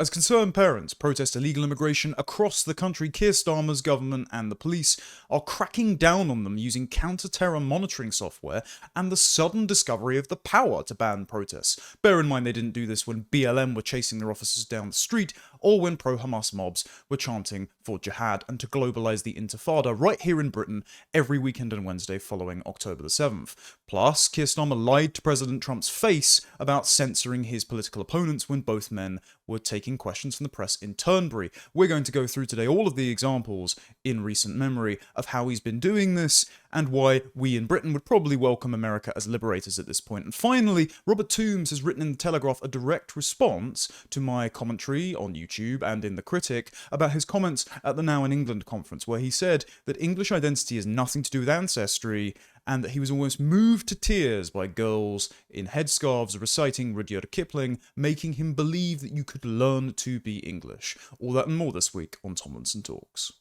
As concerned parents protest illegal immigration across the country, Keir Starmer's government and the police are cracking down on them using counter-terror monitoring software and the sudden discovery of the power to ban protests. Bear in mind they didn't do this when BLM were chasing their officers down the street or when pro-Hamas mobs were chanting for jihad and to globalise the intifada right here in Britain every weekend and Wednesday following October the 7th. Plus, Keir Starmer lied to President Trump's face about censoring his political opponents when both men were taking questions from the press in Turnberry. We're going to go through today all of the examples in recent memory of how he's been doing this and why we in Britain would probably welcome America as liberators at this point. And finally, Robert Toombs has written in The Telegraph a direct response to my commentary on YouTube and in The Critic about his comments at the Now in England conference, where he said that English identity has nothing to do with ancestry and that he was almost moved to tears by girls in headscarves reciting Rudyard Kipling, making him believe that you could learn to be English. All that and more this week on Tomlinson Talks.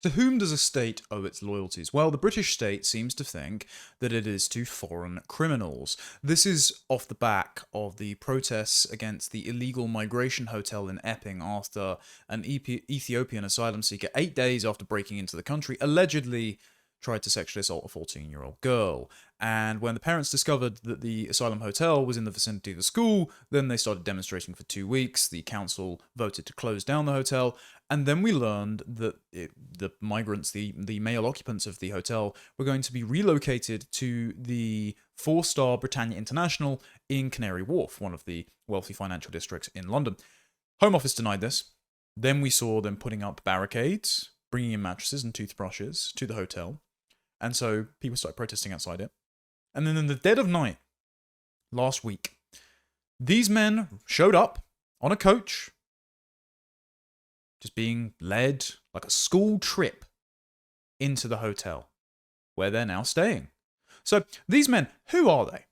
To whom does a state owe its loyalties? Well, the British state seems to think that it is to foreign criminals. This is off the back of the protests against the illegal migration hotel in Epping after an Ethiopian asylum seeker, 8 days after breaking into the country, allegedly tried to sexually assault a 14-year-old girl. And when the parents discovered that the asylum hotel was in the vicinity of the school, then they started demonstrating for 2 weeks. The council voted to close down the hotel. And then we learned that the migrants, the male occupants of the hotel, were going to be relocated to the 4-star Britannia International in Canary Wharf, one of the wealthy financial districts in London. Home Office denied this. Then we saw them putting up barricades, bringing in mattresses and toothbrushes to the hotel. And so people started protesting outside it. And then in the dead of night, last week, these men showed up on a coach, just being led like a school trip into the hotel, where they're now staying. So these men, who are they?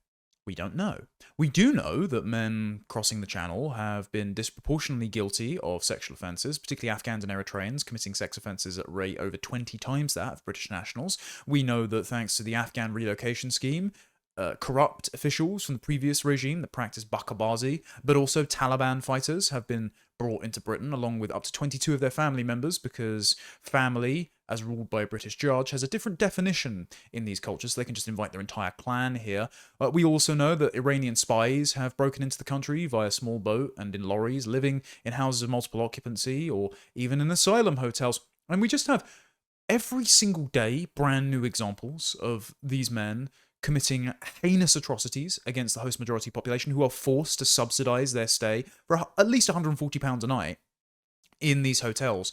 We don't know. We do know that men crossing the channel have been disproportionately guilty of sexual offences, particularly Afghans and Eritreans committing sex offences at a rate over 20 times that of British nationals. We know that thanks to the Afghan relocation scheme, corrupt officials from the previous regime that practiced Bakabazi, but also Taliban fighters have been brought into Britain along with up to 22 of their family members, because family, as ruled by a British judge, has a different definition in these cultures, so they can just invite their entire clan here. We also know that Iranian spies have broken into the country via small boat and in lorries, living in houses of multiple occupancy or even in asylum hotels. And we just have every single day brand new examples of these men committing heinous atrocities against the host majority population, who are forced to subsidise their stay for at least £140 a night in these hotels.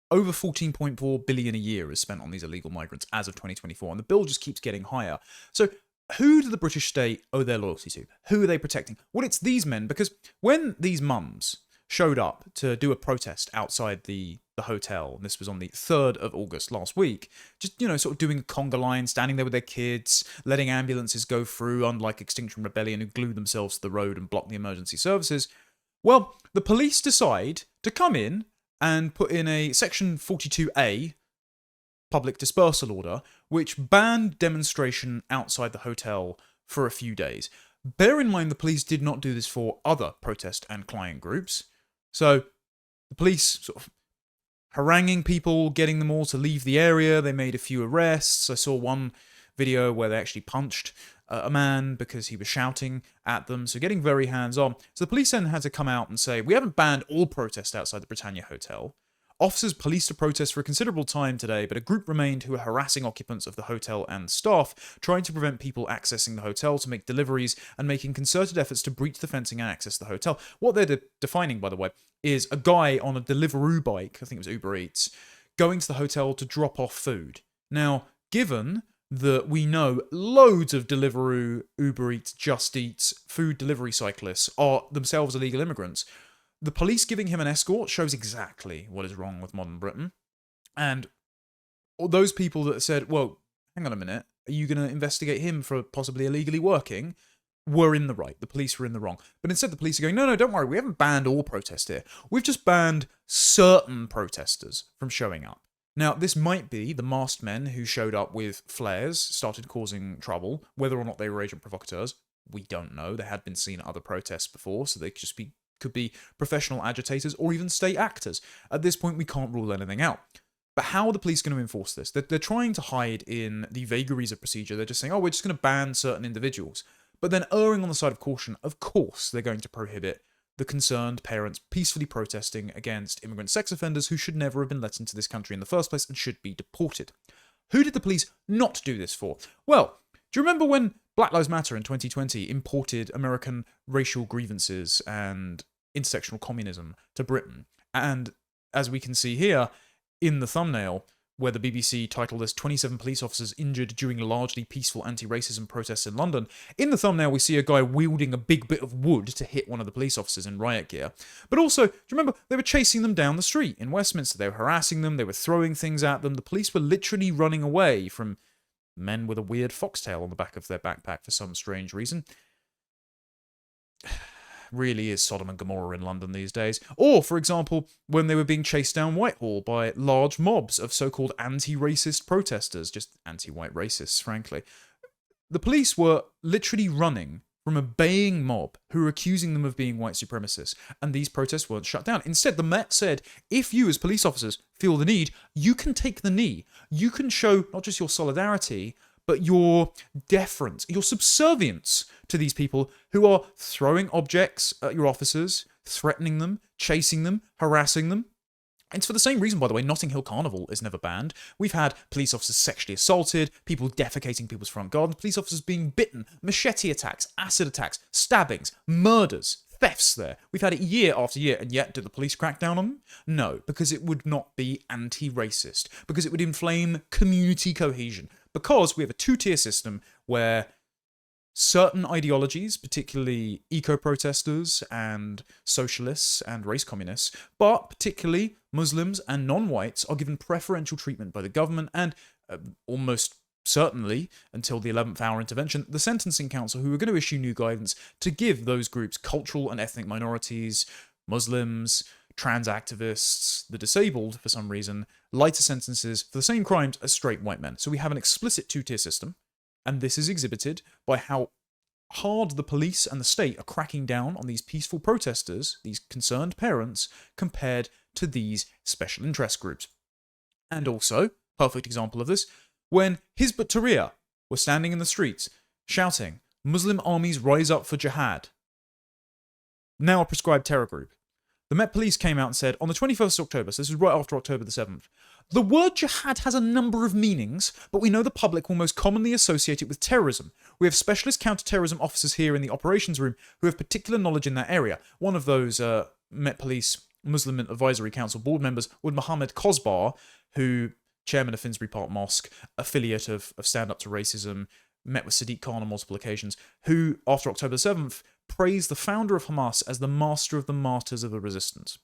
Over 14.4 billion a year is spent on these illegal migrants as of 2024, and the bill just keeps getting higher. So who do the British state owe their loyalty to? Who are they protecting? Well, it's these men, because when these mums showed up to do a protest outside the hotel, and this was on the 3rd of August last week, just, sort of doing a conga line, standing there with their kids, letting ambulances go through, unlike Extinction Rebellion, who glued themselves to the road and blocked the emergency services. Well, the police decide to come in and put in a Section 42A public dispersal order, which banned demonstration outside the hotel for a few days. Bear in mind the police did not do this for other protest and client groups. So the police sort of haranguing people, getting them all to leave the area. They made a few arrests. I saw one video where they actually punched a man because he was shouting at them. So getting very hands-on. So the police then had to come out and say, we haven't banned all protest outside the Britannia Hotel. Officers policed the protest for a considerable time today, but a group remained who were harassing occupants of the hotel and staff, trying to prevent people accessing the hotel to make deliveries and making concerted efforts to breach the fencing and access the hotel. What they're defining, by the way, is a guy on a Deliveroo bike, I think it was Uber Eats, going to the hotel to drop off food. Now, given that we know loads of Deliveroo, Uber Eats, Just Eats, food delivery cyclists are themselves illegal immigrants, the police giving him an escort shows exactly what is wrong with modern Britain. And all those people that said, well, hang on a minute, are you going to investigate him for possibly illegally working, were in the right. The police were in the wrong. But instead the police are going, no, don't worry, we haven't banned all protest here. We've just banned certain protesters from showing up. Now, this might be the masked men who showed up with flares, started causing trouble. Whether or not they were agent provocateurs, we don't know. They had been seen at other protests before, so they could be professional agitators or even state actors. At this point, we can't rule anything out. But how are the police going to enforce this? They're trying to hide in the vagaries of procedure. They're just saying, oh, we're just going to ban certain individuals. But then, erring on the side of caution, of course, they're going to prohibit the concerned parents peacefully protesting against immigrant sex offenders who should never have been let into this country in the first place and should be deported. Who did the police not do this for? Well, do you remember when Black Lives Matter in 2020 imported American racial grievances and intersectional communism to Britain? And as we can see here in the thumbnail, where the BBC titled this 27 police officers injured during largely peaceful anti-racism protests in London. In the thumbnail, we see a guy wielding a big bit of wood to hit one of the police officers in riot gear. But also, do you remember, they were chasing them down the street in Westminster. They were harassing them, they were throwing things at them. The police were literally running away from men with a weird foxtail on the back of their backpack for some strange reason. Really is Sodom and Gomorrah in London these days. Or, for example, when they were being chased down Whitehall by large mobs of so-called anti-racist protesters, just anti-white racists, frankly. The police were literally running from a baying mob who were accusing them of being white supremacists, and these protests weren't shut down. Instead, the Met said, if you as police officers feel the need, you can take the knee. You can show not just your solidarity, but your deference, your subservience to these people who are throwing objects at your officers, threatening them, chasing them, harassing them. It's for the same reason, by the way, Notting Hill Carnival is never banned. We've had police officers sexually assaulted, people defecating people's front gardens, police officers being bitten, machete attacks, acid attacks, stabbings, murders, thefts there. We've had it year after year, and yet did the police crack down on them? No, because it would not be anti-racist, because it would inflame community cohesion, because we have a two-tier system where certain ideologies, particularly eco-protesters and socialists and race communists, but particularly Muslims and non-whites, are given preferential treatment by the government and almost certainly, until the 11th hour intervention, the Sentencing Council, who are going to issue new guidance to give those groups, cultural and ethnic minorities, Muslims, trans activists, the disabled, for some reason, lighter sentences for the same crimes as straight white men. So we have an explicit two-tier system, and this is exhibited by how hard the police and the state are cracking down on these peaceful protesters, these concerned parents, compared to these special interest groups. And also, perfect example of this, when Hizb ut-Tahrir were standing in the streets, shouting, Muslim armies rise up for jihad, now a prescribed terror group. The Met Police came out and said, on the 21st of October, so this was right after October the 7th, the word jihad has a number of meanings, but we know the public will most commonly associate it with terrorism. We have specialist counter-terrorism officers here in the operations room who have particular knowledge in that area. One of those Met Police Muslim Advisory Council board members was Mohammed Kosbar, who, chairman of Finsbury Park Mosque, affiliate of Stand Up to Racism, met with Sadiq Khan on multiple occasions, who, after October 7th, praised the founder of Hamas as the master of the martyrs of the resistance.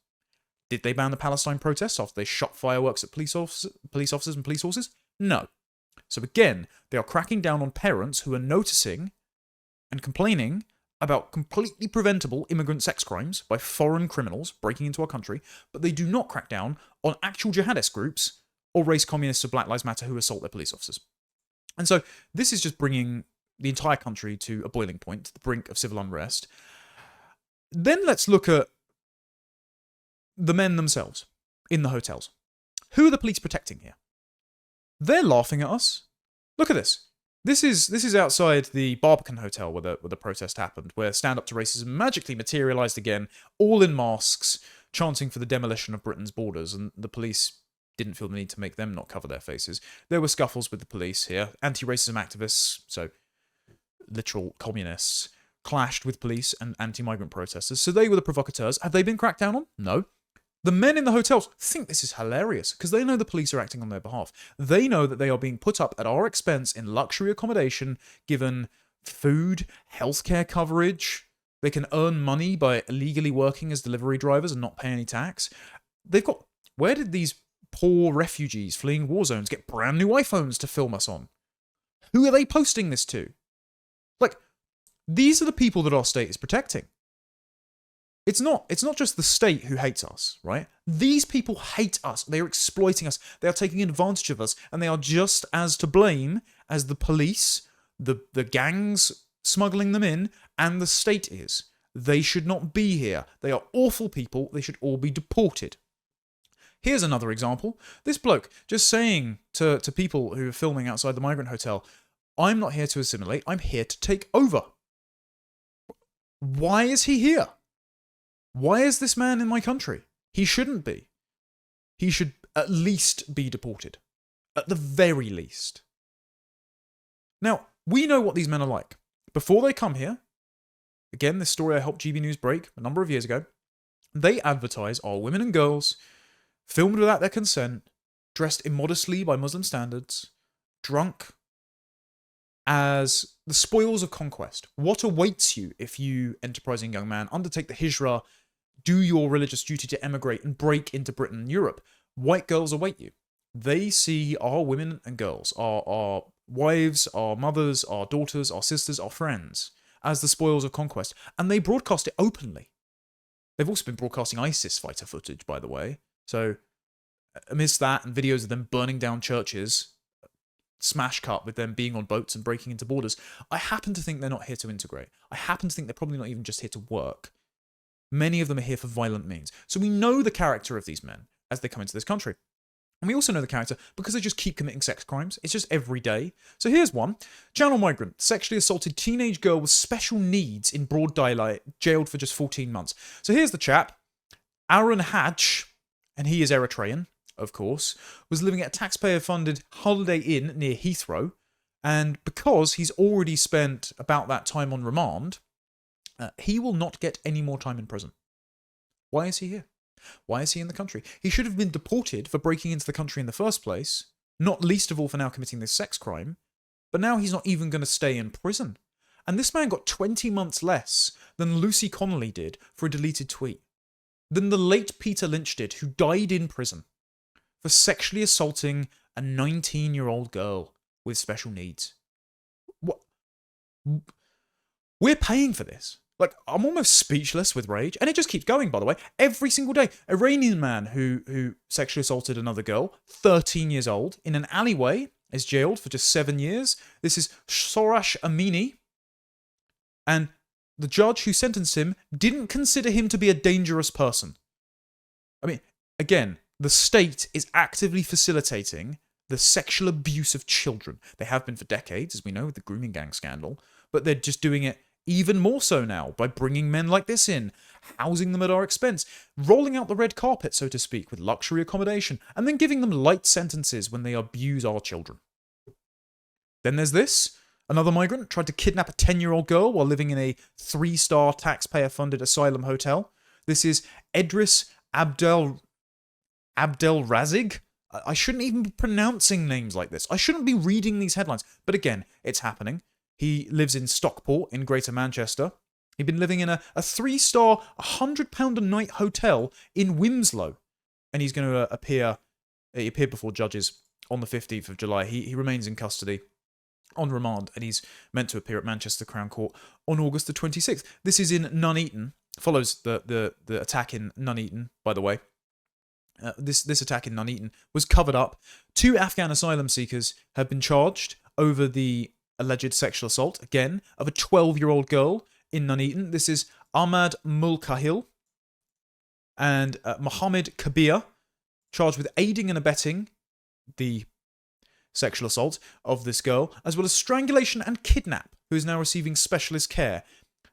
Did they ban the Palestine protests after they shot fireworks at police officers and police horses? No. So again, they are cracking down on parents who are noticing and complaining about completely preventable immigrant sex crimes by foreign criminals breaking into our country, but they do not crack down on actual jihadist groups or race communists of Black Lives Matter who assault their police officers. And so this is just bringing the entire country to a boiling point, to the brink of civil unrest. Then let's look at the men themselves in the hotels. Who are the police protecting here? They're laughing at us. Look at this. This is outside the Barbican Hotel where the protest happened, where Stand Up to Racism magically materialised again, all in masks, chanting for the demolition of Britain's borders, and the police didn't feel the need to make them not cover their faces. There were scuffles with the police here. Anti-racism activists, so literal communists, clashed with police and anti-migrant protesters. So they were the provocateurs. Have they been cracked down on? No. The men in the hotels think this is hilarious because they know the police are acting on their behalf. They know that they are being put up at our expense in luxury accommodation, given food, healthcare coverage. They can earn money by illegally working as delivery drivers and not pay any tax. They've got... Where did these poor refugees fleeing war zones get brand new iPhones to film us on? Who are they posting this to? Like, these are the people that our state is protecting. It's not just the state who hates us, right? These people hate us. They are exploiting us. They are taking advantage of us, and they are just as to blame as the police, the gangs smuggling them in, and the state is. They should not be here. They are awful people. They should all be deported. Here's another example. This bloke just saying to people who are filming outside the migrant hotel, I'm not here to assimilate, I'm here to take over. Why is he here? Why is this man in my country? He shouldn't be. He should at least be deported. At the very least. Now, we know what these men are like. Before they come here, again, this story I helped GB News break a number of years ago, they advertise our women and girls, filmed without their consent, dressed immodestly by Muslim standards, drunk, as the spoils of conquest. What awaits you if you, enterprising young man, undertake the hijrah, do your religious duty to emigrate and break into Britain and Europe? White girls await you. They see our women and girls, our wives, our mothers, our daughters, our sisters, our friends, as the spoils of conquest, and they broadcast it openly. They've also been broadcasting ISIS fighter footage, by the way. So, amidst that and videos of them burning down churches, smash cut with them being on boats and breaking into borders, I happen to think they're not here to integrate. I happen to think they're probably not even just here to work. Many of them are here for violent means. So we know the character of these men as they come into this country. And we also know the character because they just keep committing sex crimes. It's just every day. So here's one. Channel migrant, sexually assaulted teenage girl with special needs in broad daylight, jailed for just 14 months. So here's the chap, Aaron Hatch, and he is Eritrean, of course, was living at a taxpayer-funded Holiday Inn near Heathrow, and because he's already spent about that time on remand, he will not get any more time in prison. Why is he here? Why is he in the country? He should have been deported for breaking into the country in the first place, not least of all for now committing this sex crime, but now he's not even going to stay in prison. And this man got 20 months less than Lucy Connolly did for a deleted tweet, than the late Peter Lynch did, who died in prison for sexually assaulting a 19-year-old girl with special needs. What? We're paying for this. Like, I'm almost speechless with rage. And it just keeps going, by the way. Every single day. Iranian man who sexually assaulted another girl, 13 years old, in an alleyway, is jailed for just 7 years. This is Sorash Amini. And the judge who sentenced him didn't consider him to be a dangerous person. I mean, again, the state is actively facilitating the sexual abuse of children. They have been for decades, as we know, with the grooming gang scandal. But they're just doing it even more so now by bringing men like this in, housing them at our expense, rolling out the red carpet, so to speak, with luxury accommodation, and then giving them light sentences when they abuse our children. Then there's this. Another migrant tried to kidnap a 10-year-old girl while living in a 3-star taxpayer-funded asylum hotel. This is Edris Abdel Razig. I shouldn't even be pronouncing names like this. I shouldn't be reading these headlines. But again, it's happening. He lives in Stockport in Greater Manchester. He'd been living in a 3-star, £100 a night hotel in Wilmslow. And he's going to appear, he appeared before judges on the 15th of July. He remains in custody on remand, and he's meant to appear at Manchester Crown Court on August the 26th. This is in Nuneaton. Follows the attack in Nuneaton, by the way. This attack in Nuneaton was covered up. 2 Afghan asylum seekers have been charged over the alleged sexual assault, again, of a 12-year-old girl in Nuneaton. This is Ahmad Mulkahil and Mohammed Kabir, charged with aiding and abetting the sexual assault of this girl, as well as strangulation and kidnap, who is now receiving specialist care.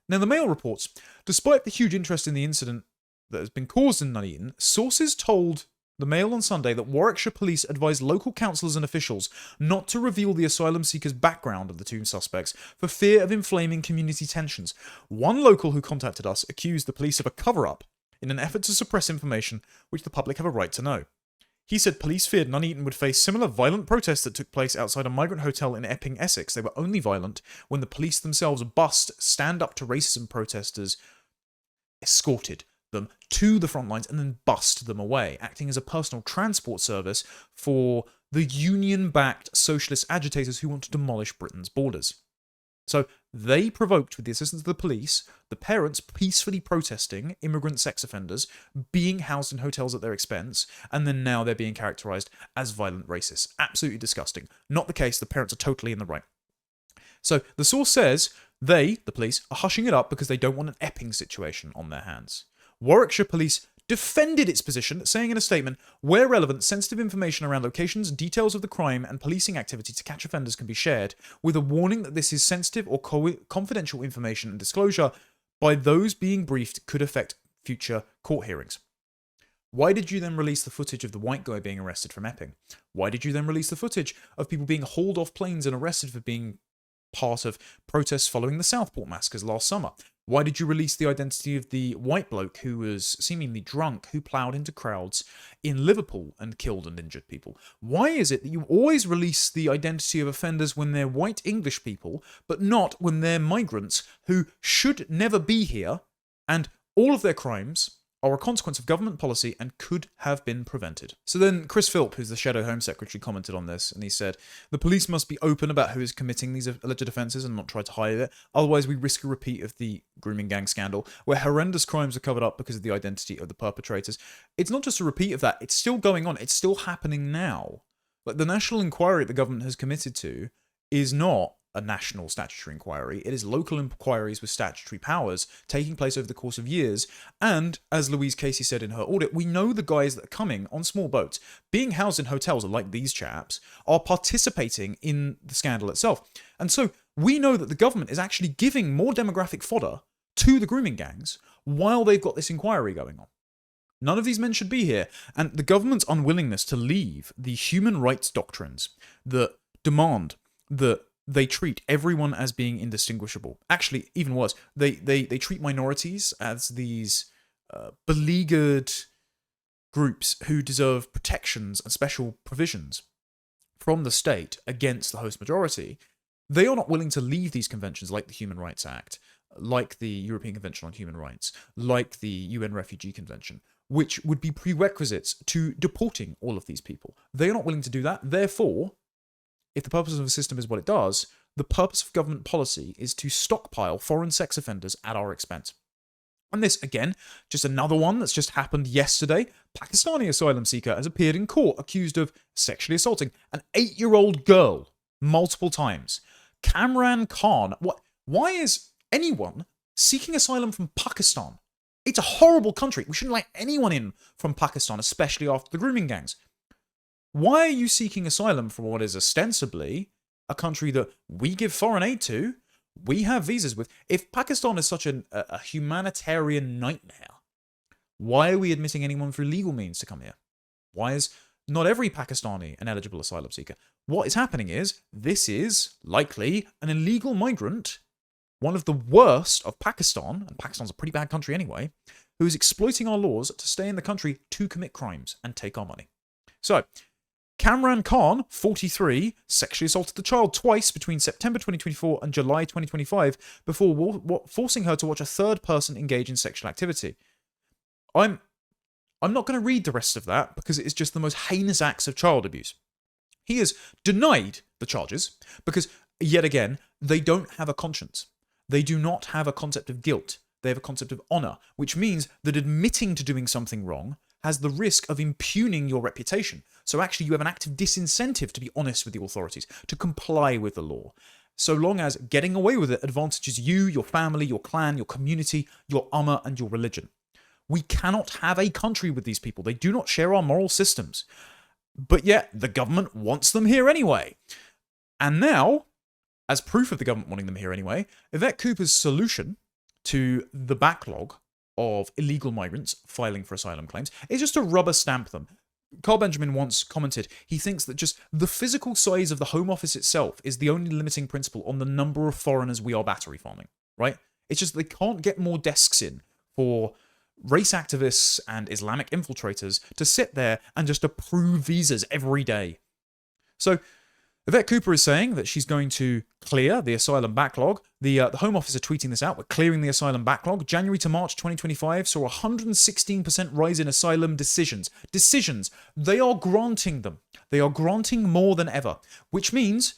Now, the Mail reports, despite the huge interest in the incident that has been caused in Nuneaton, sources told the Mail on Sunday that Warwickshire police advised local councillors and officials not to reveal the asylum seekers' background of the 2 suspects for fear of inflaming community tensions. One local who contacted us accused the police of a cover-up in an effort to suppress information which the public have a right to know. He said police feared Nuneaton would face similar violent protests that took place outside a migrant hotel in Epping, Essex. They were only violent when the police themselves bust stand-up-to-racism protesters, escorted them to the front lines and then bust them away, acting as a personal transport service for the union-backed socialist agitators who want to demolish Britain's borders. So they provoked, with the assistance of the police, the parents peacefully protesting immigrant sex offenders being housed in hotels at their expense, and then now they're being characterized as violent racists. Absolutely disgusting. Not the case. The parents are totally in the right. So the source says they, the police, are hushing it up because they don't want an Epping situation on their hands. Warwickshire Police defended its position, saying in a statement, where relevant, sensitive information around locations, details of the crime, and policing activity to catch offenders can be shared, with a warning that this is sensitive or confidential information, and disclosure by those being briefed could affect future court hearings. Why did you then release the footage of the white guy being arrested from Epping? Why did you then release the footage of people being hauled off planes and arrested for being part of protests following the Southport massacres last summer? Why did you release the identity of the white bloke who was seemingly drunk, who ploughed into crowds in Liverpool and killed and injured people? Why is it that you always release the identity of offenders when they're white English people, but not when they're migrants who should never be here, and all of their crimes are a consequence of government policy and could have been prevented? So then Chris Philp, who's the Shadow Home Secretary, commented on this, and he said, the police must be open about who is committing these alleged offences and not try to hide it, otherwise we risk a repeat of the grooming gang scandal, where horrendous crimes are covered up because of the identity of the perpetrators. It's not just a repeat of that, it's still going on, it's still happening now. Like, the national inquiry the government has committed to is not a national statutory inquiry. It is local inquiries with statutory powers taking place over the course of years. And as Louise Casey said in her audit, we know the guys that are coming on small boats, being housed in hotels, like these chaps, are participating in the scandal itself. And so we know that the government is actually giving more demographic fodder to the grooming gangs while they've got this inquiry going on. None of these men should be here. And the government's unwillingness to leave the human rights doctrines that demand that they treat everyone as being indistinguishable. Actually, even worse, they treat minorities as these beleaguered groups who deserve protections and special provisions from the state against the host majority. They are not willing to leave these conventions like the Human Rights Act, like the European Convention on Human Rights, like the UN Refugee Convention, which would be prerequisites to deporting all of these people. They are not willing to do that. Therefore, if the purpose of a system is what it does, the purpose of government policy is to stockpile foreign sex offenders at our expense. And this, again, just another one that's just happened yesterday. Pakistani asylum seeker has appeared in court accused of sexually assaulting an 8-year-old girl multiple times. Kamran Khan. Why is anyone seeking asylum from Pakistan? It's a horrible country. We shouldn't let anyone in from Pakistan, especially after the grooming gangs. Why are you seeking asylum from what is ostensibly a country that we give foreign aid to, we have visas with? If Pakistan is such a humanitarian nightmare, why are we admitting anyone through legal means to come here? Why is not every Pakistani an eligible asylum seeker? What is happening is, this is likely an illegal migrant, one of the worst of Pakistan, and Pakistan's a pretty bad country anyway, who is exploiting our laws to stay in the country to commit crimes and take our money. So, Kamran Khan, 43, sexually assaulted the child twice between September 2024 and July 2025 before forcing her to watch a third person engage in sexual activity. I'm not going to read the rest of that because it is just the most heinous acts of child abuse. He has denied the charges because, yet again, they don't have a conscience. They do not have a concept of guilt. They have a concept of honour, which means that admitting to doing something wrong has the risk of impugning your reputation. So actually you have an active disincentive to be honest with the authorities, to comply with the law. So long as getting away with it advantages you, your family, your clan, your community, your ummah and your religion. We cannot have a country with these people. They do not share our moral systems. But yet the government wants them here anyway. And now, as proof of the government wanting them here anyway, Yvette Cooper's solution to the backlog of illegal migrants filing for asylum claims is just to rubber stamp them. Carl Benjamin once commented, he thinks that just the physical size of the Home Office itself is the only limiting principle on the number of foreigners we are battery farming, right? It's just they can't get more desks in for race activists and Islamic infiltrators to sit there and just approve visas every day. So Yvette Cooper is saying that she's going to clear the asylum backlog. The Home Office are tweeting this out. We're clearing the asylum backlog. January to March 2025 saw a 116% rise in asylum decisions. Decisions. They are granting them. They are granting more than ever. Which means,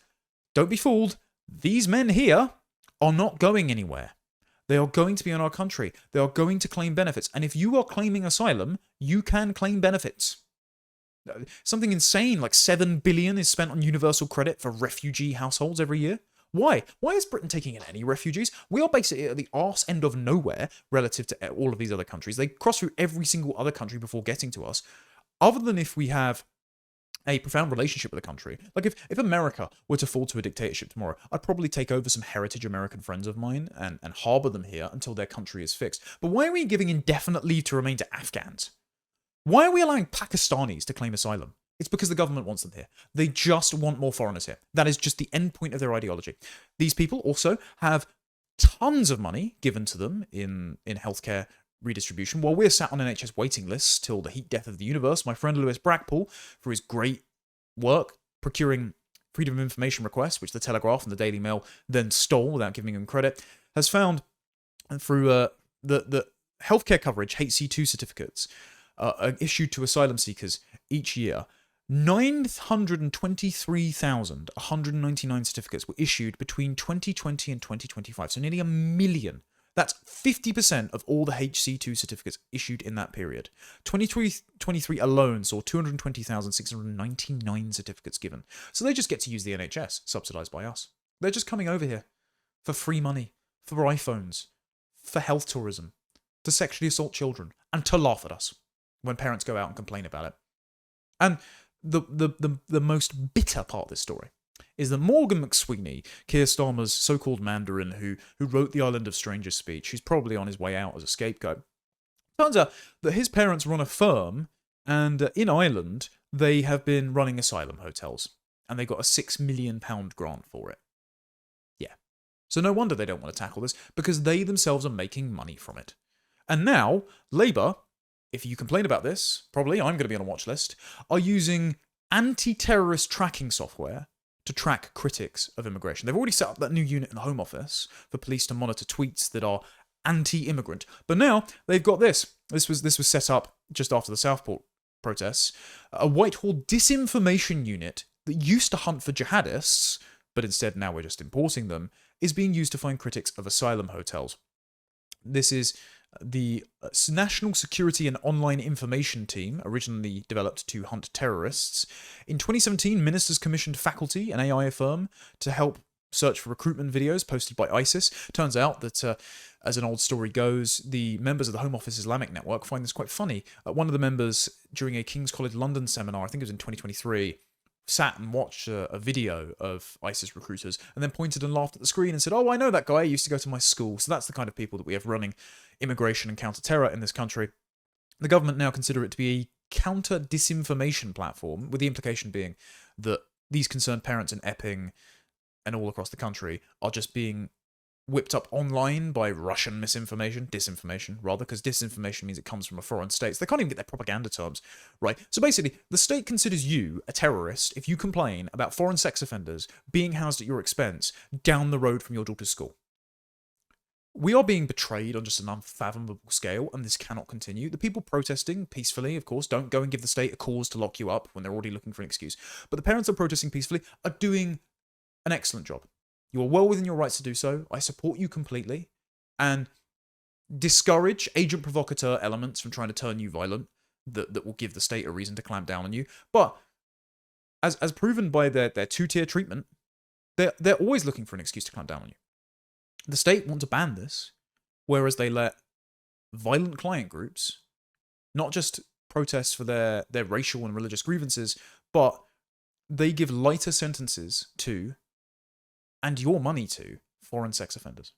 don't be fooled, these men here are not going anywhere. They are going to be in our country. They are going to claim benefits. And if you are claiming asylum, you can claim benefits. Something insane like 7 billion is spent on universal credit for refugee households every year. Why? Why is Britain taking in any refugees? We are basically at the arse end of nowhere relative to all of these other countries. They cross through every single other country before getting to us. Other than if we have a profound relationship with the country. Like if America were to fall to a dictatorship tomorrow, I'd probably take over some heritage American friends of mine and harbour them here until their country is fixed. But why are we giving indefinite leave to remain to Afghans? Why are we allowing Pakistanis to claim asylum? It's because the government wants them here. They just want more foreigners here. That is just the end point of their ideology. These people also have tons of money given to them in healthcare redistribution. While we're sat on NHS waiting lists till the heat death of the universe, my friend Lewis Brackpool, for his great work procuring freedom of information requests, which the Telegraph and the Daily Mail then stole without giving him credit, has found through the healthcare coverage HC2 certificates issued to asylum seekers each year. 923,199 certificates were issued between 2020 and 2025, so nearly 1 million. That's 50% of all the HC2 certificates issued in that period. 2023 alone saw 220,699 certificates given. So they just get to use the NHS, subsidised by us. They're just coming over here for free money, for iPhones, for health tourism, to sexually assault children, and to laugh at us when parents go out and complain about it. And the most bitter part of this story is that Morgan McSweeney, Keir Starmer's so-called Mandarin who wrote the Island of Strangers speech, who's probably on his way out as a scapegoat, turns out that his parents run a firm, and in Ireland, they have been running asylum hotels, and they got a £6 million grant for it. Yeah. So no wonder they don't want to tackle this, because they themselves are making money from it. And now, Labour, if you complain about this, probably I'm going to be on a watch list, are using anti-terrorist tracking software to track critics of immigration. They've already set up that new unit in the Home Office for police to monitor tweets that are anti-immigrant. But now they've got this. This was set up just after the Southport protests. A Whitehall disinformation unit that used to hunt for jihadists, but instead now we're just importing them, is being used to find critics of asylum hotels. This is the National Security and Online Information Team, originally developed to hunt terrorists. In 2017, ministers commissioned Faculty, an AI firm, to help search for recruitment videos posted by ISIS. Turns out that, as an old story goes, the members of the Home Office Islamic Network find this quite funny. One of the members, during a King's College London seminar, I think it was in 2023, sat and watched a video of ISIS recruiters and then pointed and laughed at the screen and said, "Oh, I know that guy. He used to go to my school." So that's the kind of people that we have running immigration and counter-terror in this country. The government now consider it to be a counter-disinformation platform, with the implication being that these concerned parents in Epping and all across the country are just being whipped up online by Russian disinformation rather, because disinformation means it comes from a foreign state. So they can't even get their propaganda terms right. So basically, the state considers you a terrorist if you complain about foreign sex offenders being housed at your expense down the road from your daughter's school. We are being betrayed on just an unfathomable scale, and this cannot continue. The people protesting peacefully, of course, don't go and give the state a cause to lock you up when they're already looking for an excuse. But the parents that are protesting peacefully are doing an excellent job. You are well within your rights to do so. I support you completely. And discourage agent provocateur elements from trying to turn you violent that will give the state a reason to clamp down on you. But as proven by their two-tier treatment, they're always looking for an excuse to clamp down on you. The state want to ban this, whereas they let violent client groups not just protest for their racial and religious grievances, but they give lighter sentences to, and your money to, foreign sex offenders.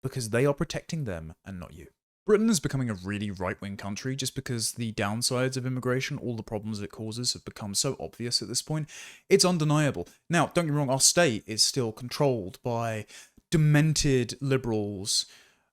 Because they are protecting them and not you. Britain is becoming a really right-wing country just because the downsides of immigration, all the problems it causes, have become so obvious at this point. It's undeniable. Now, don't get me wrong, our state is still controlled by demented liberals,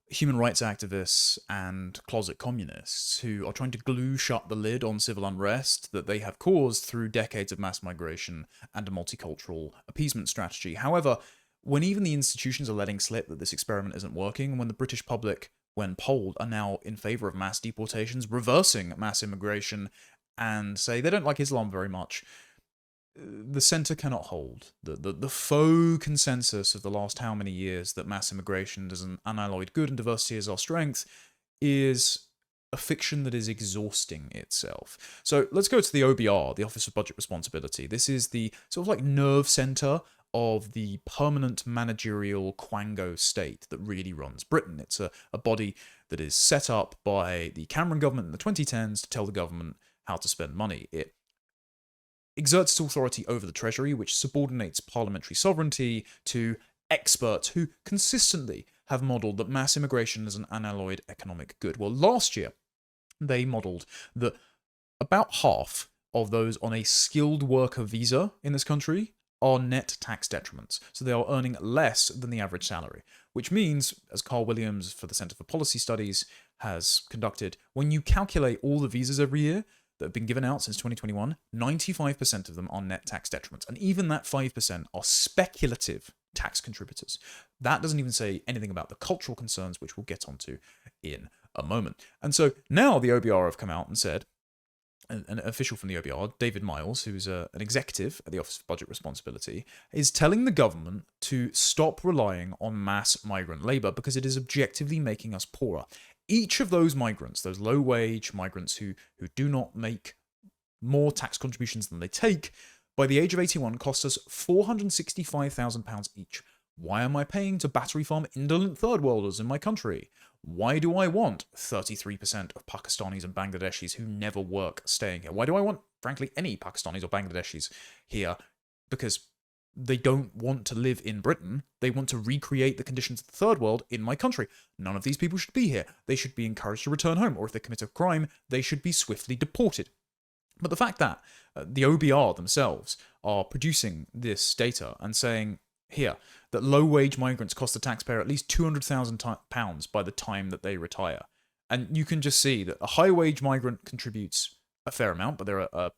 human rights activists, and closet communists who are trying to glue shut the lid on civil unrest that they have caused through decades of mass migration and a multicultural appeasement strategy. However, when even the institutions are letting slip that this experiment isn't working, and when the British public, when polled, are now in favour of mass deportations, reversing mass immigration, and say they don't like Islam very much, the centre cannot hold. The faux consensus of the last how many years that mass immigration is an unalloyed good and diversity is our strength is a fiction that is exhausting itself. So let's go to the OBR, the Office of Budget Responsibility. This is the sort of like nerve centre of the permanent managerial quango state that really runs Britain. It's a body that is set up by the Cameron government in the 2010s to tell the government how to spend money. It exerts its authority over the Treasury, which subordinates parliamentary sovereignty to experts who consistently have modelled that mass immigration is an unalloyed economic good. Well, last year, they modelled that about half of those on a skilled worker visa in this country are net tax detriments. So they are earning less than the average salary, which means, as Carl Williams for the Centre for Policy Studies has conducted, when you calculate all the visas every year that have been given out since 2021, 95% of them are net tax detriments. And even that 5% are speculative tax contributors. That doesn't even say anything about the cultural concerns, which we'll get onto in a moment. And so now the OBR have come out and said, an official from the OBR, David Miles, who's an executive at the Office of Budget Responsibility, is telling the government to stop relying on mass migrant labour because it is objectively making us poorer. Each of those migrants, those low-wage migrants who do not make more tax contributions than they take, by the age of 81 cost us £465,000 each. Why am I paying to battery farm indolent third worlders in my country? Why do I want 33% of Pakistanis and Bangladeshis who never work staying here? Why do I want, frankly, any Pakistanis or Bangladeshis here? Because they don't want to live in Britain. They want to recreate the conditions of the third world in my country. None of these people should be here. They should be encouraged to return home, or if they commit a crime, they should be swiftly deported. But the fact that the OBR themselves are producing this data and saying here that low-wage migrants cost the taxpayer at least £200,000 by the time that they retire. And you can just see that a high-wage migrant contributes a fair amount, but they're a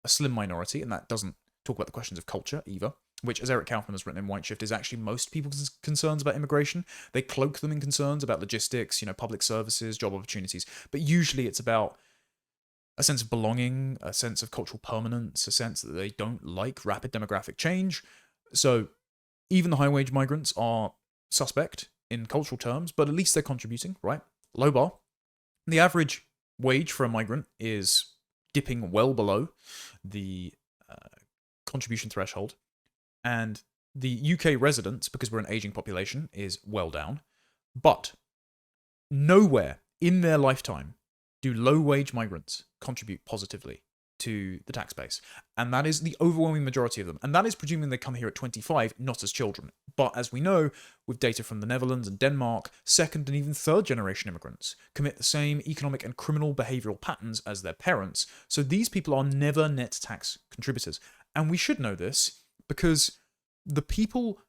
slim minority, and that doesn't talk about the questions of culture either, which, as Eric Kaufman has written in White Shift, is actually most people's concerns about immigration. They cloak them in concerns about logistics, public services, job opportunities, but usually it's about a sense of belonging, a sense of cultural permanence, a sense that they don't like rapid demographic change. So even the high-wage migrants are suspect in cultural terms, but at least they're contributing, right? Low bar. The average wage for a migrant is dipping well below the contribution threshold, and the UK residents, because we're an aging population, is well down. But nowhere in their lifetime do low-wage migrants contribute positively to the tax base. And that is the overwhelming majority of them. And that is presuming they come here at 25, not as children. But as we know, with data from the Netherlands and Denmark, second and even third generation immigrants commit the same economic and criminal behavioural patterns as their parents. So these people are never net tax contributors. And we should know this because the people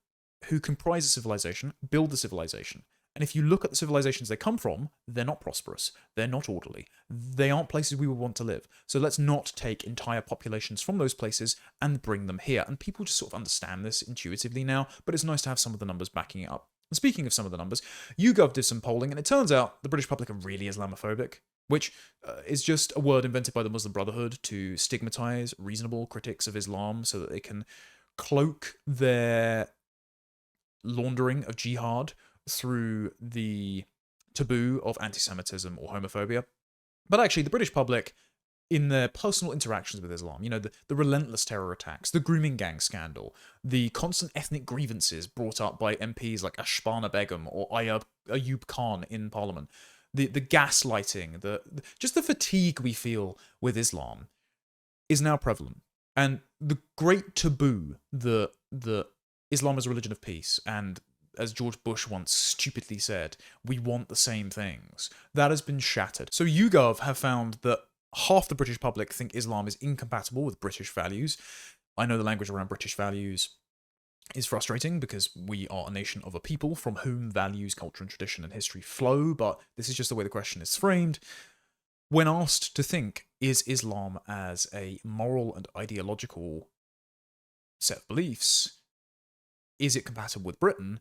who comprise a civilization build the civilization. And if you look at the civilizations they come from, they're not prosperous. They're not orderly. They aren't places we would want to live. So let's not take entire populations from those places and bring them here. And people just sort of understand this intuitively now, but it's nice to have some of the numbers backing it up. And speaking of some of the numbers, YouGov did some polling, and it turns out the British public are really Islamophobic, which is just a word invented by the Muslim Brotherhood to stigmatize reasonable critics of Islam so that they can cloak their laundering of jihad through the taboo of anti-Semitism or homophobia. But actually, the British public, in their personal interactions with Islam, the relentless terror attacks, the grooming gang scandal, the constant ethnic grievances brought up by MPs like Ashbana Begum or Ayub Khan in Parliament, the gaslighting, just the fatigue we feel with Islam is now prevalent. And the great taboo that Islam is a religion of peace, and as George Bush once stupidly said, we want the same things, that has been shattered. So YouGov have found that half the British public think Islam is incompatible with British values. I know the language around British values is frustrating because we are a nation of a people from whom values, culture, and tradition and history flow, but this is just the way the question is framed. When asked to think, is Islam as a moral and ideological set of beliefs, is it compatible with Britain?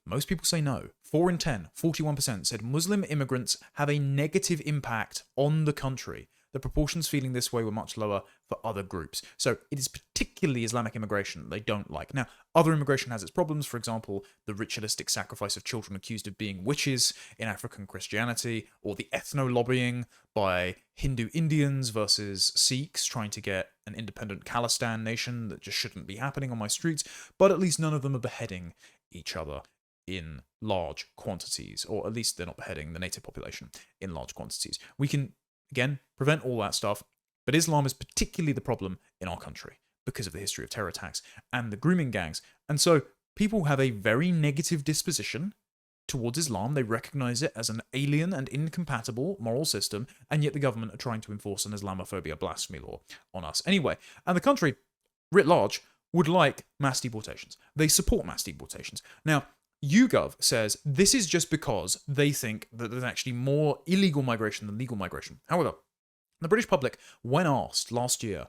Most people say no. 4 in 10, 41% said Muslim immigrants have a negative impact on the country. the proportions feeling this way were much lower for other groups. So it is particularly Islamic immigration they don't like. Now, other immigration has its problems. For example, the ritualistic sacrifice of children accused of being witches in African Christianity, or the ethno-lobbying by Hindu Indians versus Sikhs trying to get an independent Khalistan nation that just shouldn't be happening on my streets. But at least none of them are beheading each other in large quantities, or at least they're not beheading the native population in large quantities. We can, again, prevent all that stuff, but Islam is particularly the problem in our country because of the history of terror attacks and the grooming gangs. And so people have a very negative disposition towards Islam. They recognize it as an alien and incompatible moral system, and yet the government are trying to enforce an Islamophobia blasphemy law on us anyway. And the country, writ large, would like mass deportations. They support mass deportations. Now, YouGov says this is just because they think that there's actually more illegal migration than legal migration. However, the British public, when asked last year,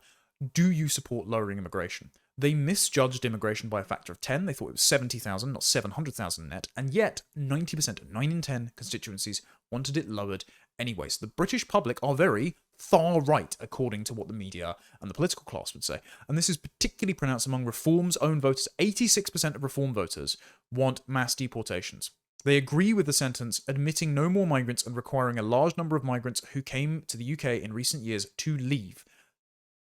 do you support lowering immigration? They misjudged immigration by a factor of 10. They thought it was 70,000, not 700,000 net. And yet, 90%, 9 in 10 constituencies wanted it lowered anyway. So the British public are very far right, according to what the media and the political class would say. And this is particularly pronounced among Reform's own voters. 86% of Reform voters want mass deportations. They agree with the sentence admitting no more migrants and requiring a large number of migrants who came to the UK in recent years to leave.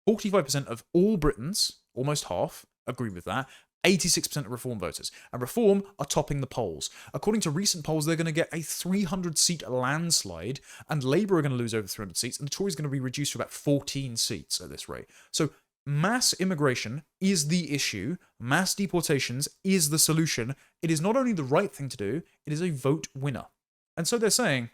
45% of all Britons, almost half, agree with that. 86% of Reform voters. And Reform are topping the polls. According to recent polls, they're going to get a 300-seat landslide, and Labour are going to lose over 300 seats, and the Tories are going to be reduced to about 14 seats at this rate. So mass immigration is the issue. Mass deportations is the solution. It is not only the right thing to do, it is a vote winner. And so they're saying,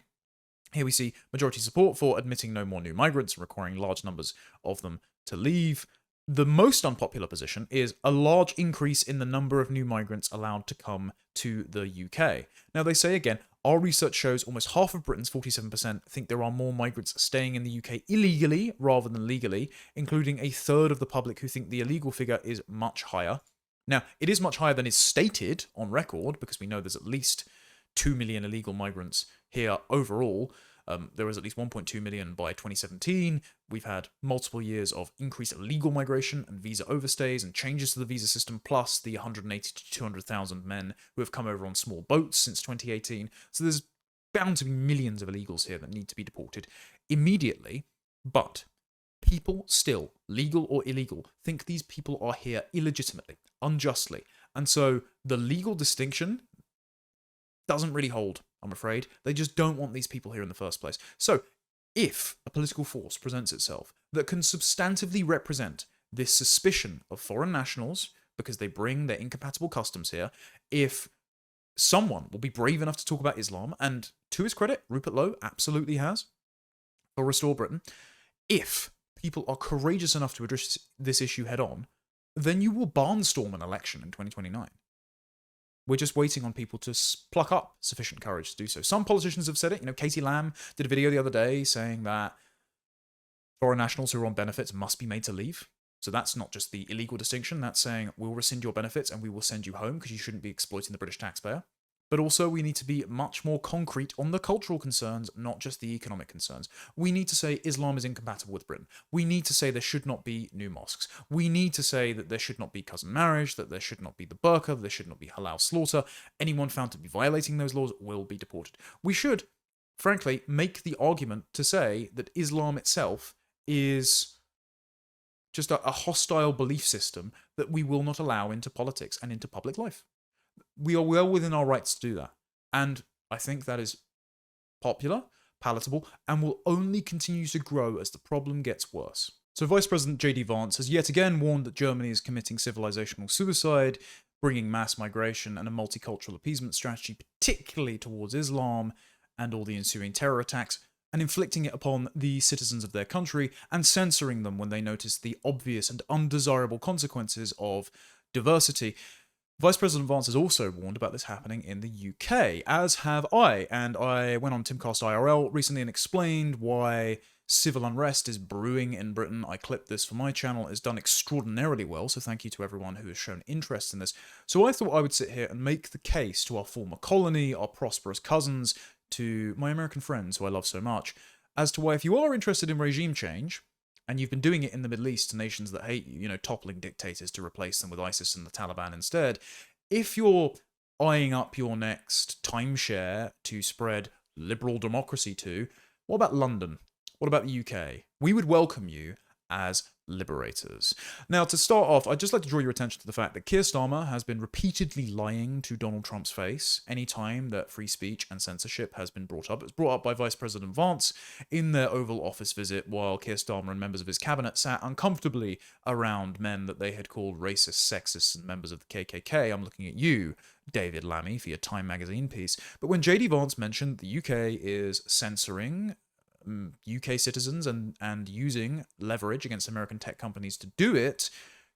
here we see majority support for admitting no more new migrants and requiring large numbers of them to leave. The most unpopular position is a large increase in the number of new migrants allowed to come to the UK. Now, they say again, our research shows almost half of Britons, 47%, think there are more migrants staying in the UK illegally rather than legally, including a third of the public who think the illegal figure is much higher. Now, it is much higher than is stated on record, because we know there's at least 2 million illegal migrants here overall. There was at least 1.2 million by 2017. We've had multiple years of increased illegal migration and visa overstays and changes to the visa system, plus the 180 to 200,000 men who have come over on small boats since 2018. So there's bound to be millions of illegals here that need to be deported immediately. But people still, legal or illegal, think these people are here illegitimately, unjustly. And so the legal distinction doesn't really hold, I'm afraid. They just don't want these people here in the first place. So, if a political force presents itself that can substantively represent this suspicion of foreign nationals because they bring their incompatible customs here, if someone will be brave enough to talk about Islam, and to his credit, Rupert Lowe absolutely has, for Restore Britain, if people are courageous enough to address this issue head on, then you will barnstorm an election in 2029. We're just waiting on people to pluck up sufficient courage to do so. Some politicians have said it. You know, Katie Lamb did a video the other day saying that foreign nationals who are on benefits must be made to leave. So that's not just the illegal distinction. That's saying we'll rescind your benefits and we will send you home because you shouldn't be exploiting the British taxpayer. But also we need to be much more concrete on the cultural concerns, not just the economic concerns. We need to say Islam is incompatible with Britain. We need to say there should not be new mosques. We need to say that there should not be cousin marriage, that there should not be the burqa, there should not be halal slaughter. Anyone found to be violating those laws will be deported. We should, frankly, make the argument to say that Islam itself is just a hostile belief system that we will not allow into politics and into public life. We are well within our rights to do that. And I think that is popular, palatable, and will only continue to grow as the problem gets worse. So Vice President J.D. Vance has yet again warned that Germany is committing civilizational suicide, bringing mass migration and a multicultural appeasement strategy, particularly towards Islam and all the ensuing terror attacks, and inflicting it upon the citizens of their country and censoring them when they notice the obvious and undesirable consequences of diversity. Vice President Vance has also warned about this happening in the UK, as have I, and I went on Timcast IRL recently and explained why civil unrest is brewing in Britain. I clipped this for my channel. It's done extraordinarily well, so thank you to everyone who has shown interest in this. So I thought I would sit here and make the case to our former colony, our prosperous cousins, to my American friends who I love so much, as to why, if you are interested in regime change, and you've been doing it in the Middle East to nations that hate you, toppling dictators to replace them with ISIS and the Taliban instead, if you're eyeing up your next timeshare to spread liberal democracy to, what about London? What about the UK? We would welcome you as liberators. Now, to start off, I'd just like to draw your attention to the fact that Keir Starmer has been repeatedly lying to Donald Trump's face any time that free speech and censorship has been brought up. It was brought up by Vice President Vance in their Oval Office visit while Keir Starmer and members of his cabinet sat uncomfortably around men that they had called racist, sexist, and members of the KKK. I'm looking at you, David Lammy, for your Time magazine piece. But when JD Vance mentioned the UK is censoring UK citizens and using leverage against American tech companies to do it,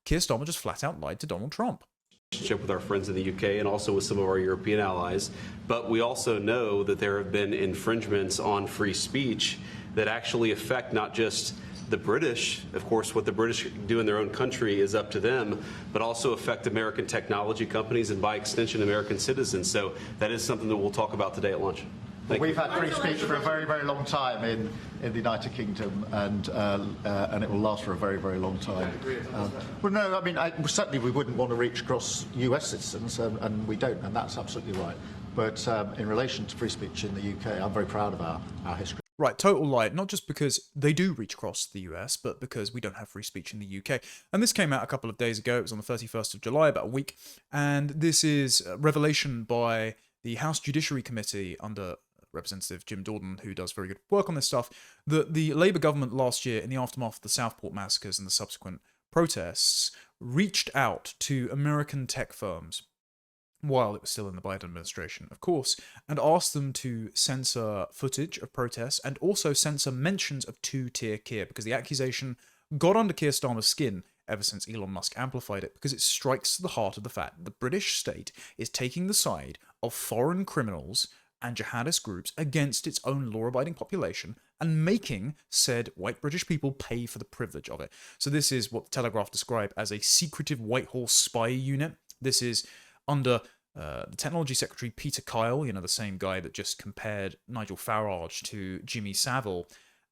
Keir Starmer just flat out lied to Donald Trump. With our friends in the UK and also with some of our European allies. But we also know that there have been infringements on free speech that actually affect not just the British, of course, what the British do in their own country is up to them, but also affect American technology companies and by extension American citizens. So that is something that we'll talk about today at lunch. We've had free speech for a very, very long time in the United Kingdom, and it will last for a very, very long time. Well, no, I mean, certainly we wouldn't want to reach across US citizens, and we don't, and that's absolutely right. But in relation to free speech in the UK, I'm very proud of our history. Right, total lie. Not just because they do reach across the US, but because we don't have free speech in the UK. And this came out a couple of days ago. It was on the 31st of July, about a week. And this is a revelation by the House Judiciary Committee under Representative Jim Dorden, who does very good work on this stuff, that the Labour government last year, in the aftermath of the Southport massacres and the subsequent protests, reached out to American tech firms, while it was still in the Biden administration, of course, and asked them to censor footage of protests and also censor mentions of two-tier Keir, because the accusation got under Keir Starmer's skin ever since Elon Musk amplified it, because it strikes to the heart of the fact that the British state is taking the side of foreign criminals and jihadist groups against its own law-abiding population and making said white British people pay for the privilege of it. So this is what the Telegraph described as a secretive Whitehall spy unit. This is under the Technology Secretary Peter Kyle, the same guy that just compared Nigel Farage to Jimmy Savile,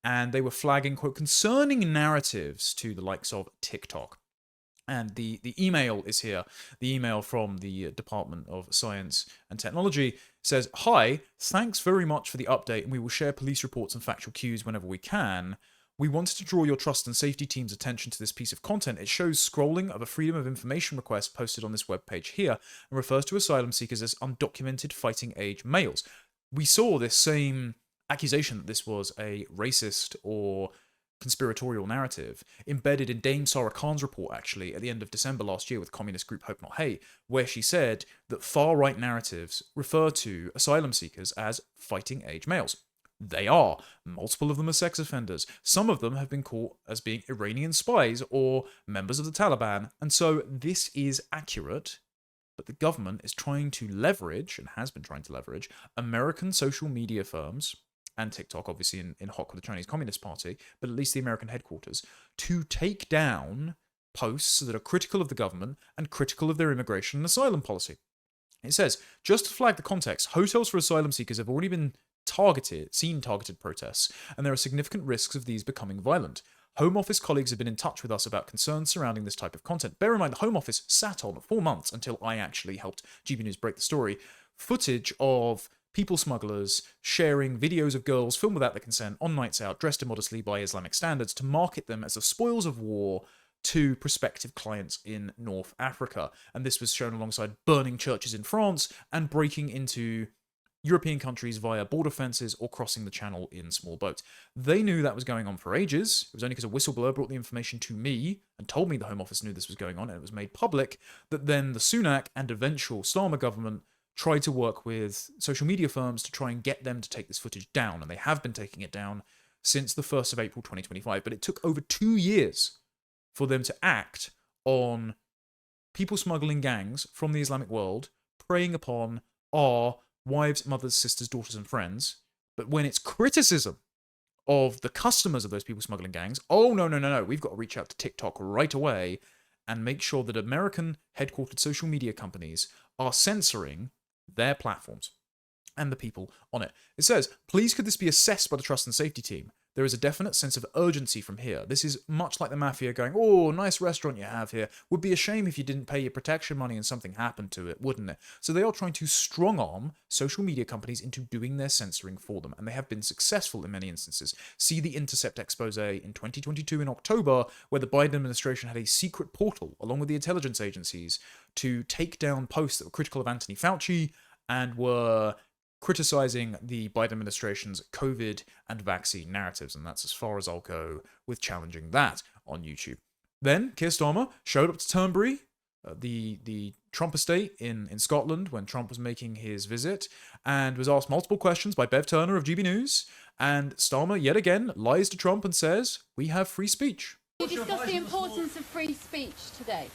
and they were flagging, quote, concerning narratives to the likes of TikTok. And the email is here. The email from the Department of Science and Technology says, "Hi, thanks very much for the update, and we will share police reports and factual cues whenever we can. We wanted to draw your trust and safety team's attention to this piece of content. It shows scrolling of a Freedom of Information request posted on this webpage here and refers to asylum seekers as undocumented fighting age males." We saw this same accusation that this was a racist or conspiratorial narrative embedded in Dame Sarah Khan's report, actually, at the end of December last year with communist group Hope Not Hate, where she said that far-right narratives refer to asylum seekers as fighting age males. They are. Multiple of them are sex offenders. Some of them have been caught as being Iranian spies or members of the Taliban. And so this is accurate, but the government is trying to leverage, and has been trying to leverage, American social media firms, and TikTok, obviously in hock with the Chinese Communist Party, but at least the American headquarters, to take down posts that are critical of the government and critical of their immigration and asylum policy. It says, just to flag the context, hotels for asylum seekers have already been seen targeted protests, and there are significant risks of these becoming violent. Home Office colleagues have been in touch with us about concerns surrounding this type of content. Bear in mind, the Home Office sat on 4 months until I actually helped GB News break the story. Footage of people smugglers sharing videos of girls filmed without their consent on nights out, dressed immodestly by Islamic standards, to market them as the spoils of war to prospective clients in North Africa. And this was shown alongside burning churches in France and breaking into European countries via border fences or crossing the channel in small boats. They knew that was going on for ages. It was only because a whistleblower brought the information to me and told me the Home Office knew this was going on, and it was made public, that then the Sunak and eventual Starmer government tried to work with social media firms to try and get them to take this footage down, and they have been taking it down since the 1st of April 2025, but it took over 2 years for them to act on people smuggling gangs from the Islamic world, preying upon our wives, mothers, sisters, daughters, and friends. But when it's criticism of the customers of those people smuggling gangs, oh, no, we've got to reach out to TikTok right away and make sure that American headquartered social media companies are censoring their platforms. and the people on it. It says, please could this be assessed by the trust and safety team? There is a definite sense of urgency from here. This is much like the mafia going, oh, nice restaurant you have here. Would be a shame if you didn't pay your protection money and something happened to it, wouldn't it? So they are trying to strong-arm social media companies into doing their censoring for them, and they have been successful in many instances. See the Intercept expose in 2022 in October, where the Biden administration had a secret portal, along with the intelligence agencies, to take down posts that were critical of Anthony Fauci and were criticizing the Biden administration's COVID and vaccine narratives, and that's as far as I'll go with challenging that on YouTube. Then Keir Starmer showed up to Turnberry, the Trump estate in Scotland, when Trump was making his visit, and was asked multiple questions by Bev Turner of GB News, and Starmer yet again lies to Trump and says, we have free speech. You discuss the importance of free speech today.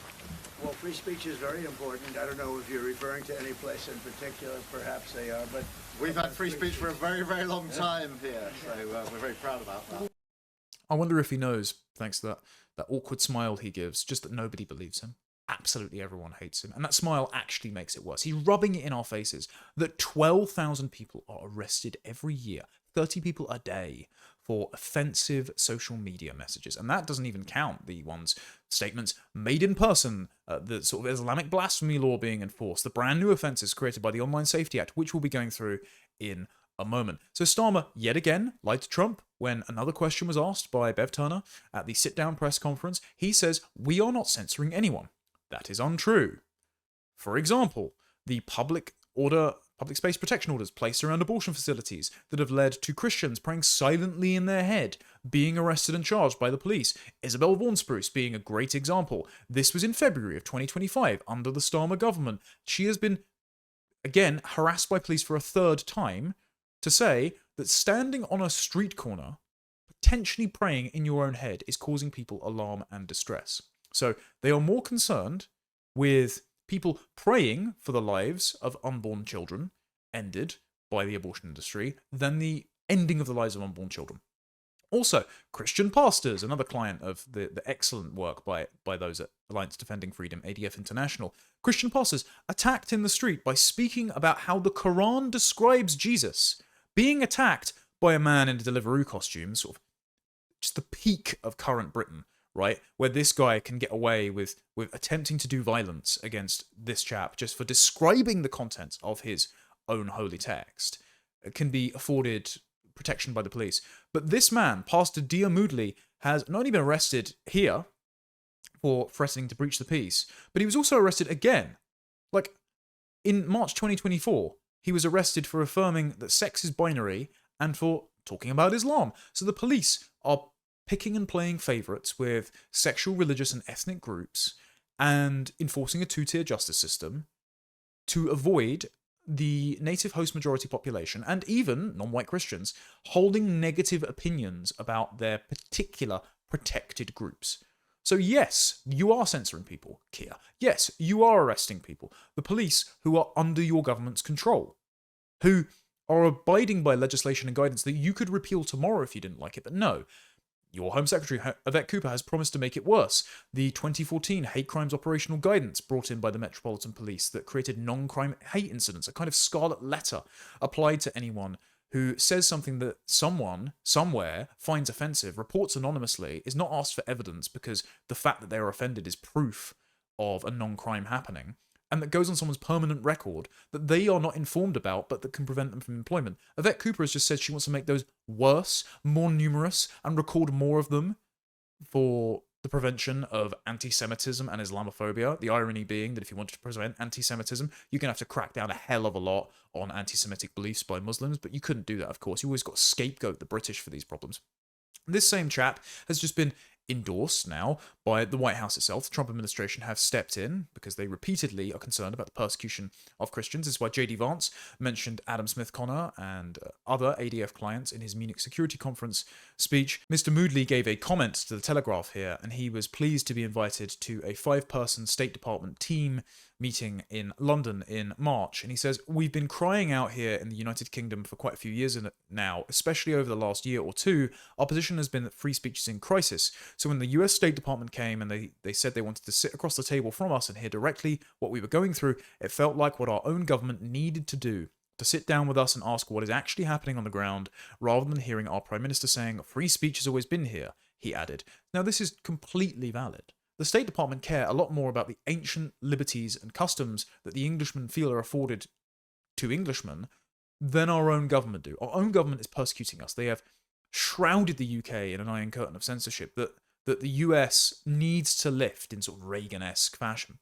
Well, free speech is very important. I don't know if you're referring to any place in particular. Perhaps they are, but We've had free speech for a very, very long time here, so we're very proud about that. I wonder if he knows, thanks to that awkward smile he gives, just that nobody believes him. Absolutely everyone hates him. And that smile actually makes it worse. He's rubbing it in our faces that 12,000 people are arrested every year, 30 people a day, for offensive social media messages. And that doesn't even count the statements made in person, the sort of Islamic blasphemy law being enforced, the brand new offences created by the Online Safety Act, which we'll be going through in a moment. So Starmer, yet again, lied to Trump when another question was asked by Bev Turner at the sit-down press conference. He says, we are not censoring anyone. That is untrue. For example, the public space protection orders placed around abortion facilities that have led to Christians praying silently in their head, being arrested and charged by the police. Isabel Vaughan-Spruce being a great example. This was in February of 2025 under the Starmer government. She has been, again, harassed by police for a third time to say that standing on a street corner, potentially praying in your own head, is causing people alarm and distress. So they are more concerned with people praying for the lives of unborn children ended by the abortion industry than the ending of the lives of unborn children. Also, Christian pastors, another client of the excellent work by those at Alliance Defending Freedom, ADF International, Christian pastors attacked in the street by speaking about how the Quran describes Jesus being attacked by a man in a Deliveroo costume, sort of just the peak of current Britain, right? Where this guy can get away with attempting to do violence against this chap just for describing the contents of his own holy text. It can be afforded protection by the police. But this man, Pastor Dia Moodley, has not only been arrested here for threatening to breach the peace, but he was also arrested again. Like, in March 2024, he was arrested for affirming that sex is binary and for talking about Islam. So the police are picking and playing favourites with sexual, religious and ethnic groups and enforcing a two-tier justice system to avoid the native host majority population and even non-white Christians holding negative opinions about their particular protected groups. So yes, you are censoring people, Keir. Yes, you are arresting people. The police who are under your government's control, who are abiding by legislation and guidance that you could repeal tomorrow if you didn't like it, but no. Your Home Secretary, Yvette Cooper, has promised to make it worse. The 2014 hate crimes operational guidance brought in by the Metropolitan Police that created non-crime hate incidents, a kind of scarlet letter applied to anyone who says something that someone, somewhere, finds offensive, reports anonymously, is not asked for evidence because the fact that they are offended is proof of a non-crime happening, and that goes on someone's permanent record that they are not informed about but that can prevent them from employment. Yvette Cooper has just said she wants to make those worse, more numerous, and record more of them for the prevention of anti-Semitism and Islamophobia. The irony being that if you wanted to prevent anti-Semitism, you're going to have to crack down a hell of a lot on anti-Semitic beliefs by Muslims, but you couldn't do that, of course. You always got to scapegoat the British for these problems. This same chap has just been endorsed now by the White House itself. The Trump administration have stepped in because they repeatedly are concerned about the persecution of Christians. This is why J.D. Vance mentioned Adam Smith-Connor and other ADF clients in his Munich Security Conference speech. Mr. Moodley gave a comment to the Telegraph here, and he was pleased to be invited to a 5-person State Department team meeting in London in March. And he says, we've been crying out here in the United Kingdom for quite a few years now, especially over the last year or two. Our position has been that free speech is in crisis. So when the US State Department came and they said they wanted to sit across the table from us and hear directly what we were going through, it felt like what our own government needed to do to sit down with us and ask what is actually happening on the ground, rather than hearing our Prime Minister saying, free speech has always been here, he added. Now, this is completely valid. The State Department care a lot more about the ancient liberties and customs that the Englishmen feel are afforded to Englishmen than our own government do. Our own government is persecuting us. They have shrouded the UK in an iron curtain of censorship that the US needs to lift in sort of Reagan-esque fashion.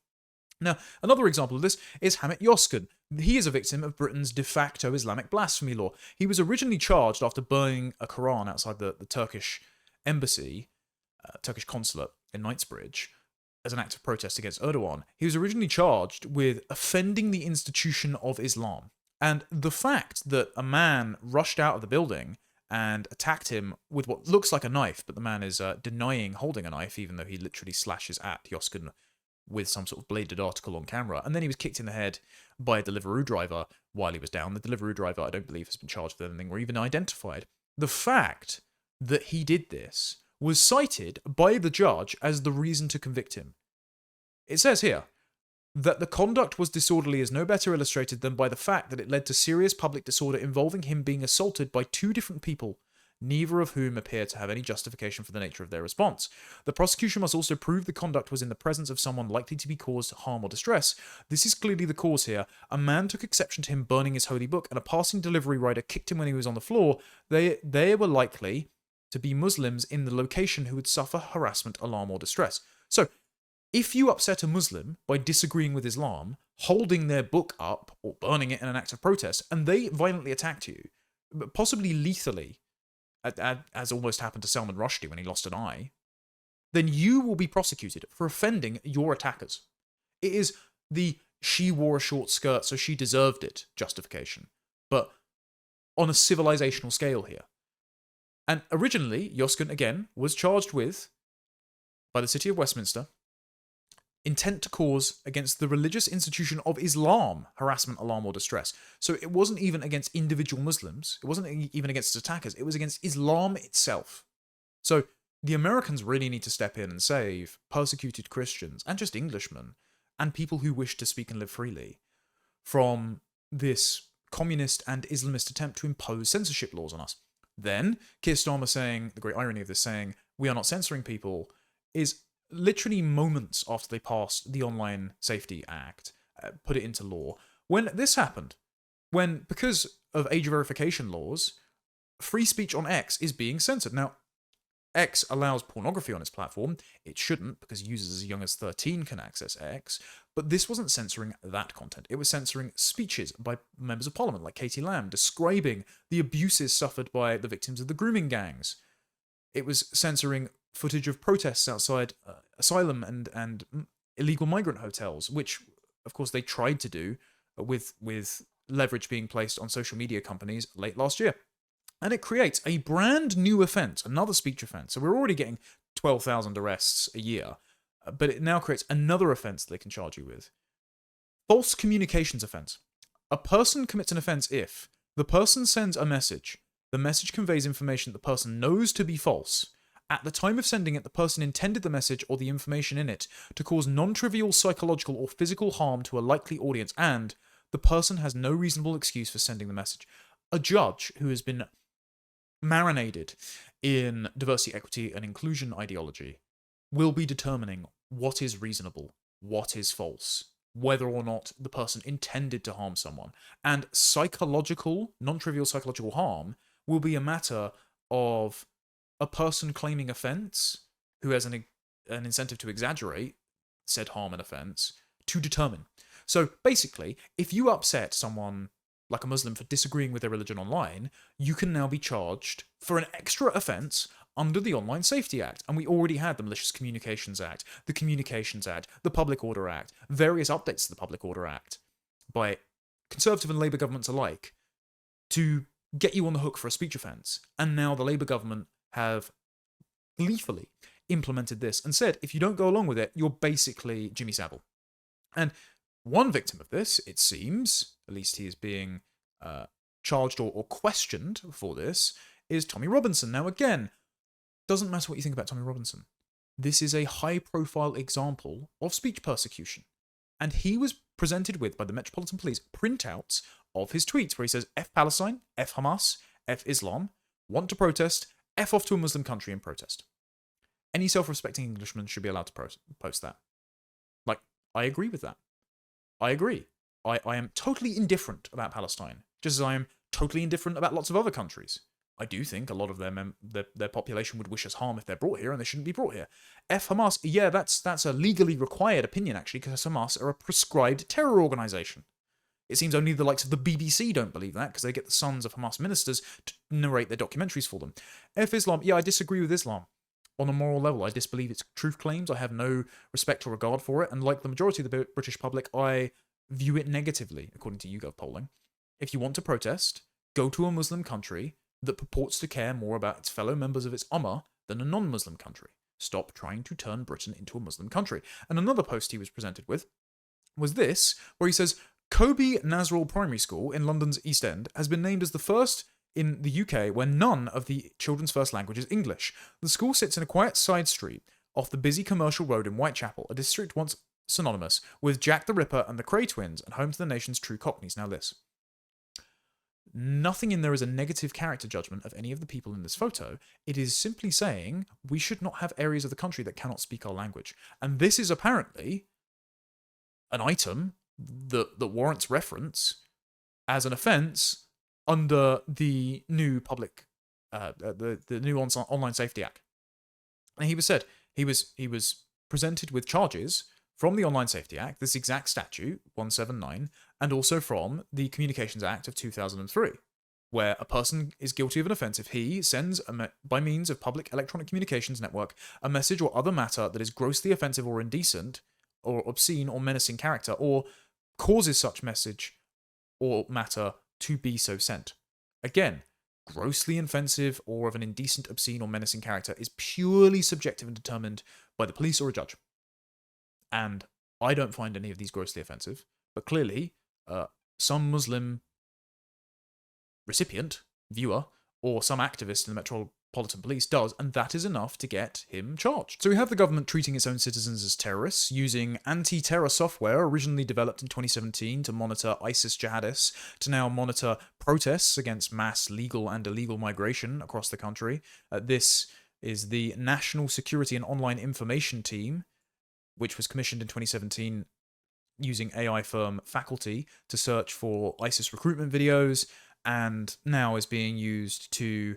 Now, another example of this is Hamit Yozgan. He is a victim of Britain's de facto Islamic blasphemy law. He was originally charged after burning a Quran outside the Turkish embassy, Turkish consulate in Knightsbridge, as an act of protest against Erdogan. He was originally charged with offending the institution of Islam. And the fact that a man rushed out of the building and attacked him with what looks like a knife, but the man is denying holding a knife, even though he literally slashes at Yozgan with some sort of bladed article on camera. And then he was kicked in the head by a Deliveroo driver while he was down. The Deliveroo driver, I don't believe, has been charged with anything or even identified. The fact that he did this was cited by the judge as the reason to convict him. It says here that the conduct was disorderly is no better illustrated than by the fact that it led to serious public disorder involving him being assaulted by two different people, neither of whom appear to have any justification for the nature of their response. The prosecution must also prove the conduct was in the presence of someone likely to be caused harm or distress. This is clearly the cause here. A man took exception to him burning his holy book, and a passing delivery rider kicked him when he was on the floor. They were likely to be Muslims in the location who would suffer harassment, alarm, or distress. So, if you upset a Muslim by disagreeing with Islam, holding their book up, or burning it in an act of protest, and they violently attacked you, possibly lethally, as almost happened to Salman Rushdie when he lost an eye, then you will be prosecuted for offending your attackers. It is the she wore a short skirt so she deserved it justification, but on a civilizational scale here. And originally, Yozgan, again, was charged with, by the City of Westminster, intent to cause against the religious institution of Islam harassment, alarm, or distress. So it wasn't even against individual Muslims. It wasn't even against its attackers. It was against Islam itself. So the Americans really need to step in and save persecuted Christians, and just Englishmen, and people who wish to speak and live freely, from this communist and Islamist attempt to impose censorship laws on us. Then, Keir Starmer saying, the great irony of this, saying, we are not censoring people, is literally moments after they passed the Online Safety Act, put it into law, when this happened. When, because of age verification laws, free speech on X is being censored. Now, X allows pornography on its platform. It shouldn't, because users as young as 13 can access X. But this wasn't censoring that content. It was censoring speeches by members of parliament like Katie Lamb, describing the abuses suffered by the victims of the grooming gangs. It was censoring footage of protests outside asylum and illegal migrant hotels, which, of course, they tried to do with leverage being placed on social media companies late last year. And it creates a brand new offence, another speech offence. So we're already getting 12,000 arrests a year, but it now creates another offence they can charge you with. False communications offence. A person commits an offence if the person sends a message, the message conveys information the person knows to be false. At the time of sending it, the person intended the message or the information in it to cause non-trivial psychological or physical harm to a likely audience, and the person has no reasonable excuse for sending the message. A judge who has been marinated in diversity, equity, and inclusion ideology will be determining what is reasonable, what is false, whether or not the person intended to harm someone. And psychological, non-trivial psychological harm will be a matter of a person claiming offence, who has an incentive to exaggerate said harm and offence, to determine. So basically, if you upset someone like a Muslim for disagreeing with their religion online, you can now be charged for an extra offence under the Online Safety Act. And we already had the Malicious Communications Act, the Communications Act, the Public Order Act, various updates to the Public Order Act by Conservative and Labour governments alike to get you on the hook for a speech offence. And now the Labour government have gleefully implemented this and said, if you don't go along with it, you're basically Jimmy Savile. And one victim of this, it seems, at least he is being charged or questioned for this, is Tommy Robinson. Now again, doesn't matter what you think about Tommy Robinson. This is a high-profile example of speech persecution. And he was presented with by the Metropolitan Police printouts of his tweets where he says F Palestine, F Hamas, F Islam, want to protest, F off to a Muslim country and protest. Any self-respecting Englishman should be allowed to post that. Like, I agree with that. I agree. I am totally indifferent about Palestine, just as I am totally indifferent about lots of other countries. I do think a lot of their population would wish us harm if they're brought here, and they shouldn't be brought here. F Hamas, yeah, that's a legally required opinion, actually, because Hamas are a prescribed terror organisation. It seems only the likes of the BBC don't believe that, because they get the sons of Hamas ministers to narrate their documentaries for them. F Islam, yeah, I disagree with Islam. On a moral level, I disbelieve its truth claims. I have no respect or regard for it, and like the majority of the British public, I view it negatively, according to YouGov polling. If you want to protest, go to a Muslim country that purports to care more about its fellow members of its ummah than a non-Muslim country. Stop trying to turn Britain into a Muslim country. And another post he was presented with was this, where he says, Kobe Nazrul Primary School in London's East End has been named as the first in the UK where none of the children's first language is English. The school sits in a quiet side street off the busy commercial road in Whitechapel, a district once synonymous with Jack the Ripper and the Cray twins and home to the nation's true Cockneys. Now this. Nothing in there is a negative character judgment of any of the people in this photo. It is simply saying we should not have areas of the country that cannot speak our language. And this is apparently an item that warrants reference as an offence under the new the new Online Safety Act. And he was presented with charges from the Online Safety Act, this exact statute, 179, and also from the Communications Act of 2003, where a person is guilty of an offence if he sends, by means of public electronic communications network, a message or other matter that is grossly offensive or indecent, or obscene or menacing character, or causes such message or matter to be so sent. Again, grossly offensive or of an indecent, obscene, or menacing character is purely subjective and determined by the police or a judge. And I don't find any of these grossly offensive, but clearly some Muslim recipient, viewer, or some activist in the Metropolitan Police does, and that is enough to get him charged. So we have the government treating its own citizens as terrorists, using anti-terror software originally developed in 2017 to monitor ISIS jihadists, to now monitor protests against mass legal and illegal migration across the country. This is the National Security and Online Information Team, which was commissioned in 2017 using AI firm Faculty to search for ISIS recruitment videos, and now is being used to,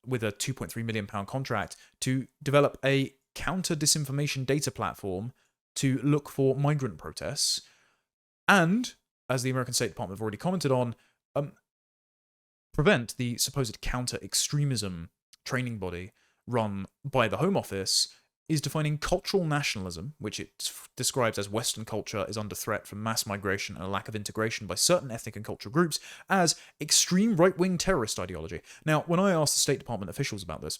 with a £2.3 million contract, to develop a counter-disinformation data platform to look for migrant protests, and, as the American State Department have already commented on, prevent the supposed counter-extremism training body run by the Home Office is defining cultural nationalism, which it describes as Western culture is under threat from mass migration and a lack of integration by certain ethnic and cultural groups, as extreme right-wing terrorist ideology. Now, when I asked the State Department officials about this,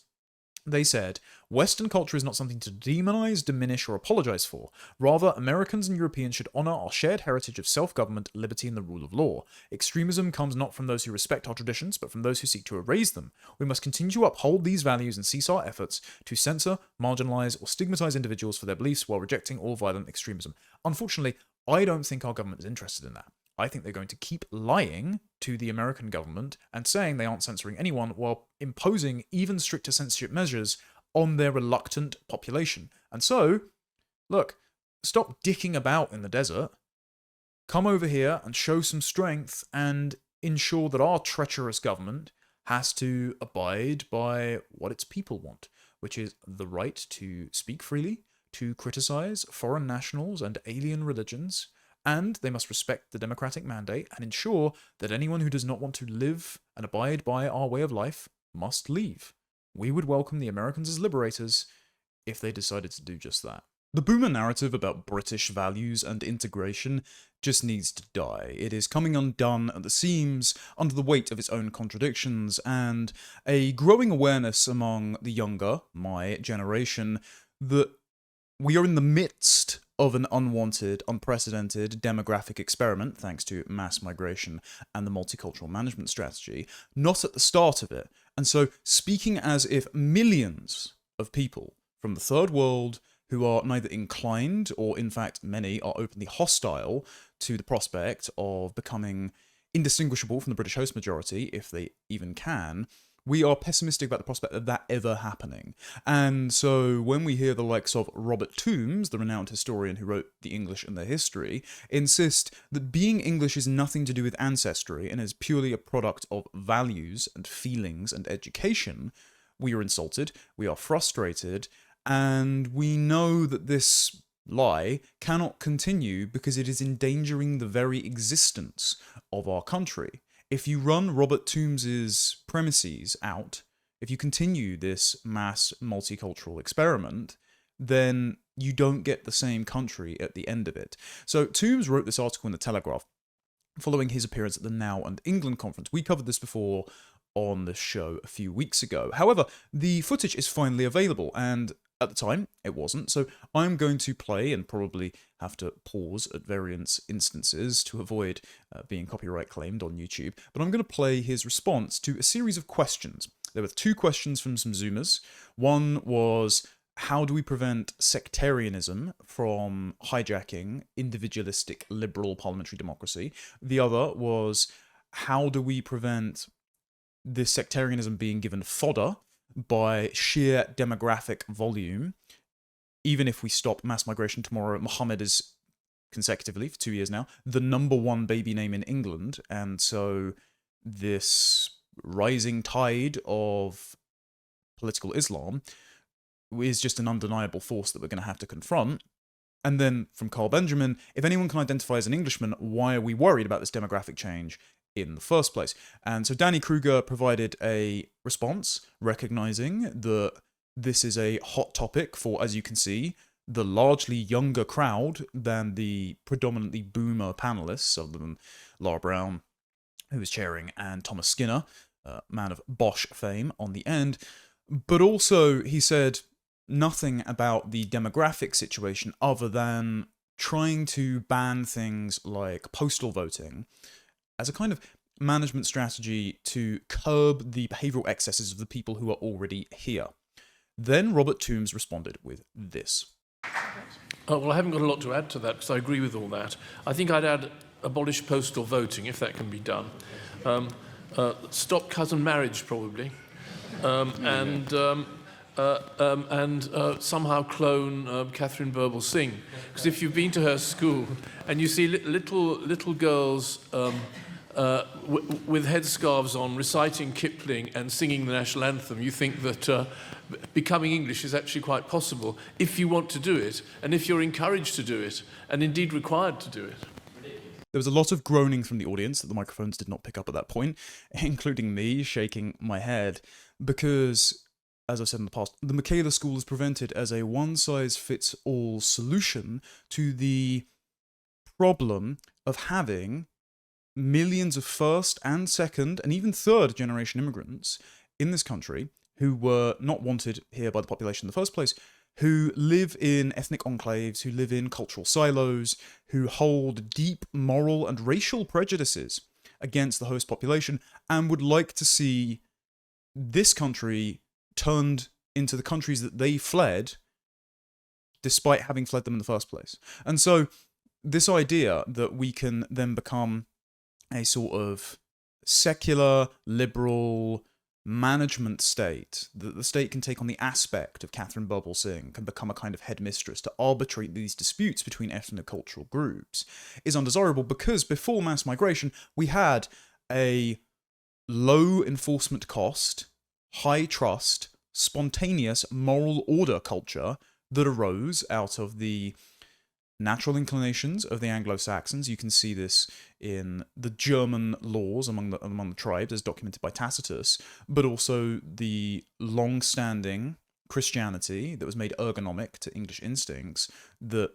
they said, Western culture is not something to demonize, diminish, or apologize for. Rather, Americans and Europeans should honor our shared heritage of self-government, liberty, and the rule of law. Extremism comes not from those who respect our traditions, but from those who seek to erase them. We must continue to uphold these values and cease our efforts to censor, marginalize, or stigmatize individuals for their beliefs while rejecting all violent extremism. Unfortunately, I don't think our government is interested in that. I think they're going to keep lying to the American government and saying they aren't censoring anyone while imposing even stricter censorship measures on their reluctant population. And so, look, stop dicking about in the desert. Come over here and show some strength and ensure that our treacherous government has to abide by what its people want, which is the right to speak freely, to criticize foreign nationals and alien religions, and they must respect the democratic mandate and ensure that anyone who does not want to live and abide by our way of life must leave. We would welcome the Americans as liberators if they decided to do just that. The boomer narrative about British values and integration just needs to die. It is coming undone at the seams under the weight of its own contradictions, and a growing awareness among the younger, my generation, that we are in the midst of an unwanted, unprecedented demographic experiment, thanks to mass migration and the multicultural management strategy, not at the start of it. And so, speaking as if millions of people from the third world who are neither inclined or, in fact, many are openly hostile to the prospect of becoming indistinguishable from the British host majority, if they even can, we are pessimistic about the prospect of that ever happening. And so when we hear the likes of Robert Toombs, the renowned historian who wrote The English and Their History, insist that being English is nothing to do with ancestry and is purely a product of values and feelings and education, we are insulted, we are frustrated, and we know that this lie cannot continue because it is endangering the very existence of our country. If you run Robert Toombs's premises out, if you continue this mass multicultural experiment, then you don't get the same country at the end of it. So Toombs wrote this article in The Telegraph following his appearance at the Now and England conference. We covered this before on the show a few weeks ago. However, the footage is finally available, and at the time, it wasn't, so I'm going to play and probably have to pause at various instances to avoid being copyright claimed on YouTube, but I'm going to play his response to a series of questions. There were 2 questions from some Zoomers. One was, how do we prevent sectarianism from hijacking individualistic liberal parliamentary democracy? The other was, how do we prevent this sectarianism being given fodder by sheer demographic volume? Even if we stop mass migration tomorrow, Mohammed is consecutively, for 2 years now, the #1 baby name in England, and so this rising tide of political Islam is just an undeniable force that we're going to have to confront. And then from Carl Benjamin, if anyone can identify as an Englishman, why are we worried about this demographic change in the first place? And so Danny Kruger provided a response, recognizing that this is a hot topic for, as you can see, the largely younger crowd than the predominantly boomer panelists, other than Laura Brown, who was chairing, and Thomas Skinner, man of Bosch fame, on the end. But also, he said nothing about the demographic situation other than trying to ban things like postal voting as a kind of management strategy to curb the behavioural excesses of the people who are already here. Then Robert Toombs responded with this. Well, I haven't got a lot to add to that because I agree with all that. I think I'd add abolish postal voting, if that can be done. Stop cousin marriage, probably. And somehow clone Catherine Burble Singh. Because if you've been to her school and you see little girls with headscarves on, reciting Kipling and singing the national anthem, you think that becoming English is actually quite possible if you want to do it, and if you're encouraged to do it, and indeed required to do it. There was a lot of groaning from the audience that the microphones did not pick up at that point, including me shaking my head, because, as I've said in the past, the Michaela School is presented as a one-size-fits-all solution to the problem of having millions of first and second and even third generation immigrants in this country who were not wanted here by the population in the first place, who live in ethnic enclaves, who live in cultural silos, who hold deep moral and racial prejudices against the host population, and would like to see this country turned into the countries that they fled, despite having fled them in the first place. And so this idea that we can then become a sort of secular, liberal management state, that the state can take on the aspect of Catherine Burble Singh, can become a kind of headmistress to arbitrate these disputes between ethno-cultural groups, is undesirable, because before mass migration, we had a low enforcement cost, high trust, spontaneous moral order culture that arose out of the natural inclinations of the Anglo-Saxons. You can see this in the German laws among the tribes, as documented by Tacitus, but also the long-standing Christianity that was made ergonomic to English instincts that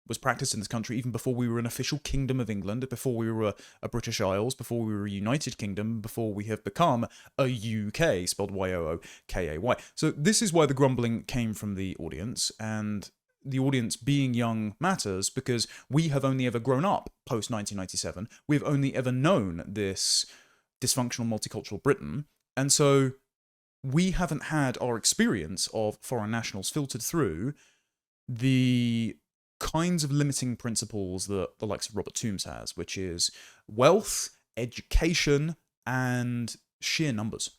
was practiced in this country even before we were an official kingdom of England, before we were a British Isles, before we were a United Kingdom, before we have become a UK, spelled Y-O-O-K-A-Y. So this is why the grumbling came from the audience, and the audience being young matters, because we have only ever grown up post-1997. We've only ever known this dysfunctional multicultural Britain, and so we haven't had our experience of foreign nationals filtered through the kinds of limiting principles that the likes of Robert Toombs has, which is wealth, education, and sheer numbers.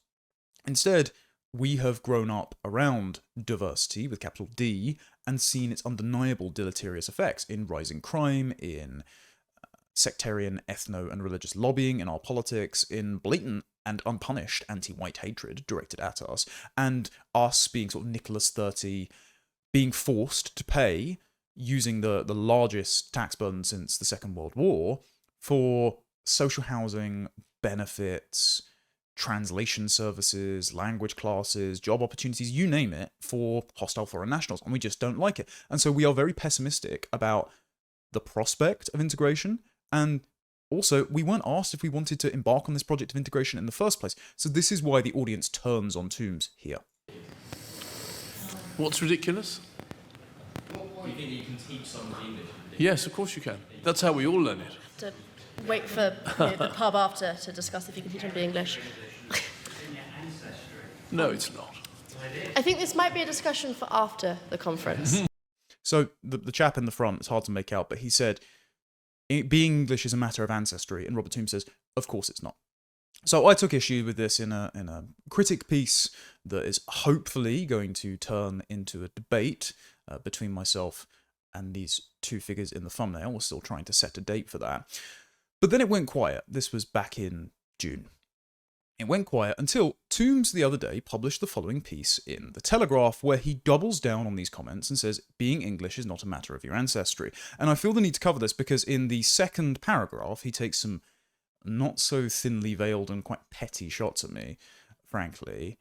Instead, we have grown up around diversity with capital D and seen its undeniable deleterious effects in rising crime, in sectarian, ethno, and religious lobbying in our politics, in blatant and unpunished anti-white hatred directed at us, and us being sort of Nicholas 30, being forced to pay, using the largest tax burden since the Second World War, for social housing, benefits, translation services, language classes, job opportunities, you name it, for hostile foreign nationals, and we just don't like it. And so we are very pessimistic about the prospect of integration, and also, we weren't asked if we wanted to embark on this project of integration in the first place, so this is why the audience turns on Toombs here. What's ridiculous? Do you think you can teach someone English? Yes, of course you can. That's how we all learn it. To wait for the pub after to discuss if you can teach them English. No, it's not. I think this might be a discussion for after the conference. So the chap in the front, it's hard to make out, but he said, being English is a matter of ancestry, and Robert Toombs says, of course it's not. So I took issue with this in a critic piece that is hopefully going to turn into a debate between myself and these two figures in the thumbnail. We're still trying to set a date for that. But then it went quiet. This was back in June. It went quiet until Toombs the other day published the following piece in The Telegraph, where he doubles down on these comments and says, being English is not a matter of your ancestry. And I feel the need to cover this because in the second paragraph, he takes some not so thinly veiled and quite petty shots at me, frankly.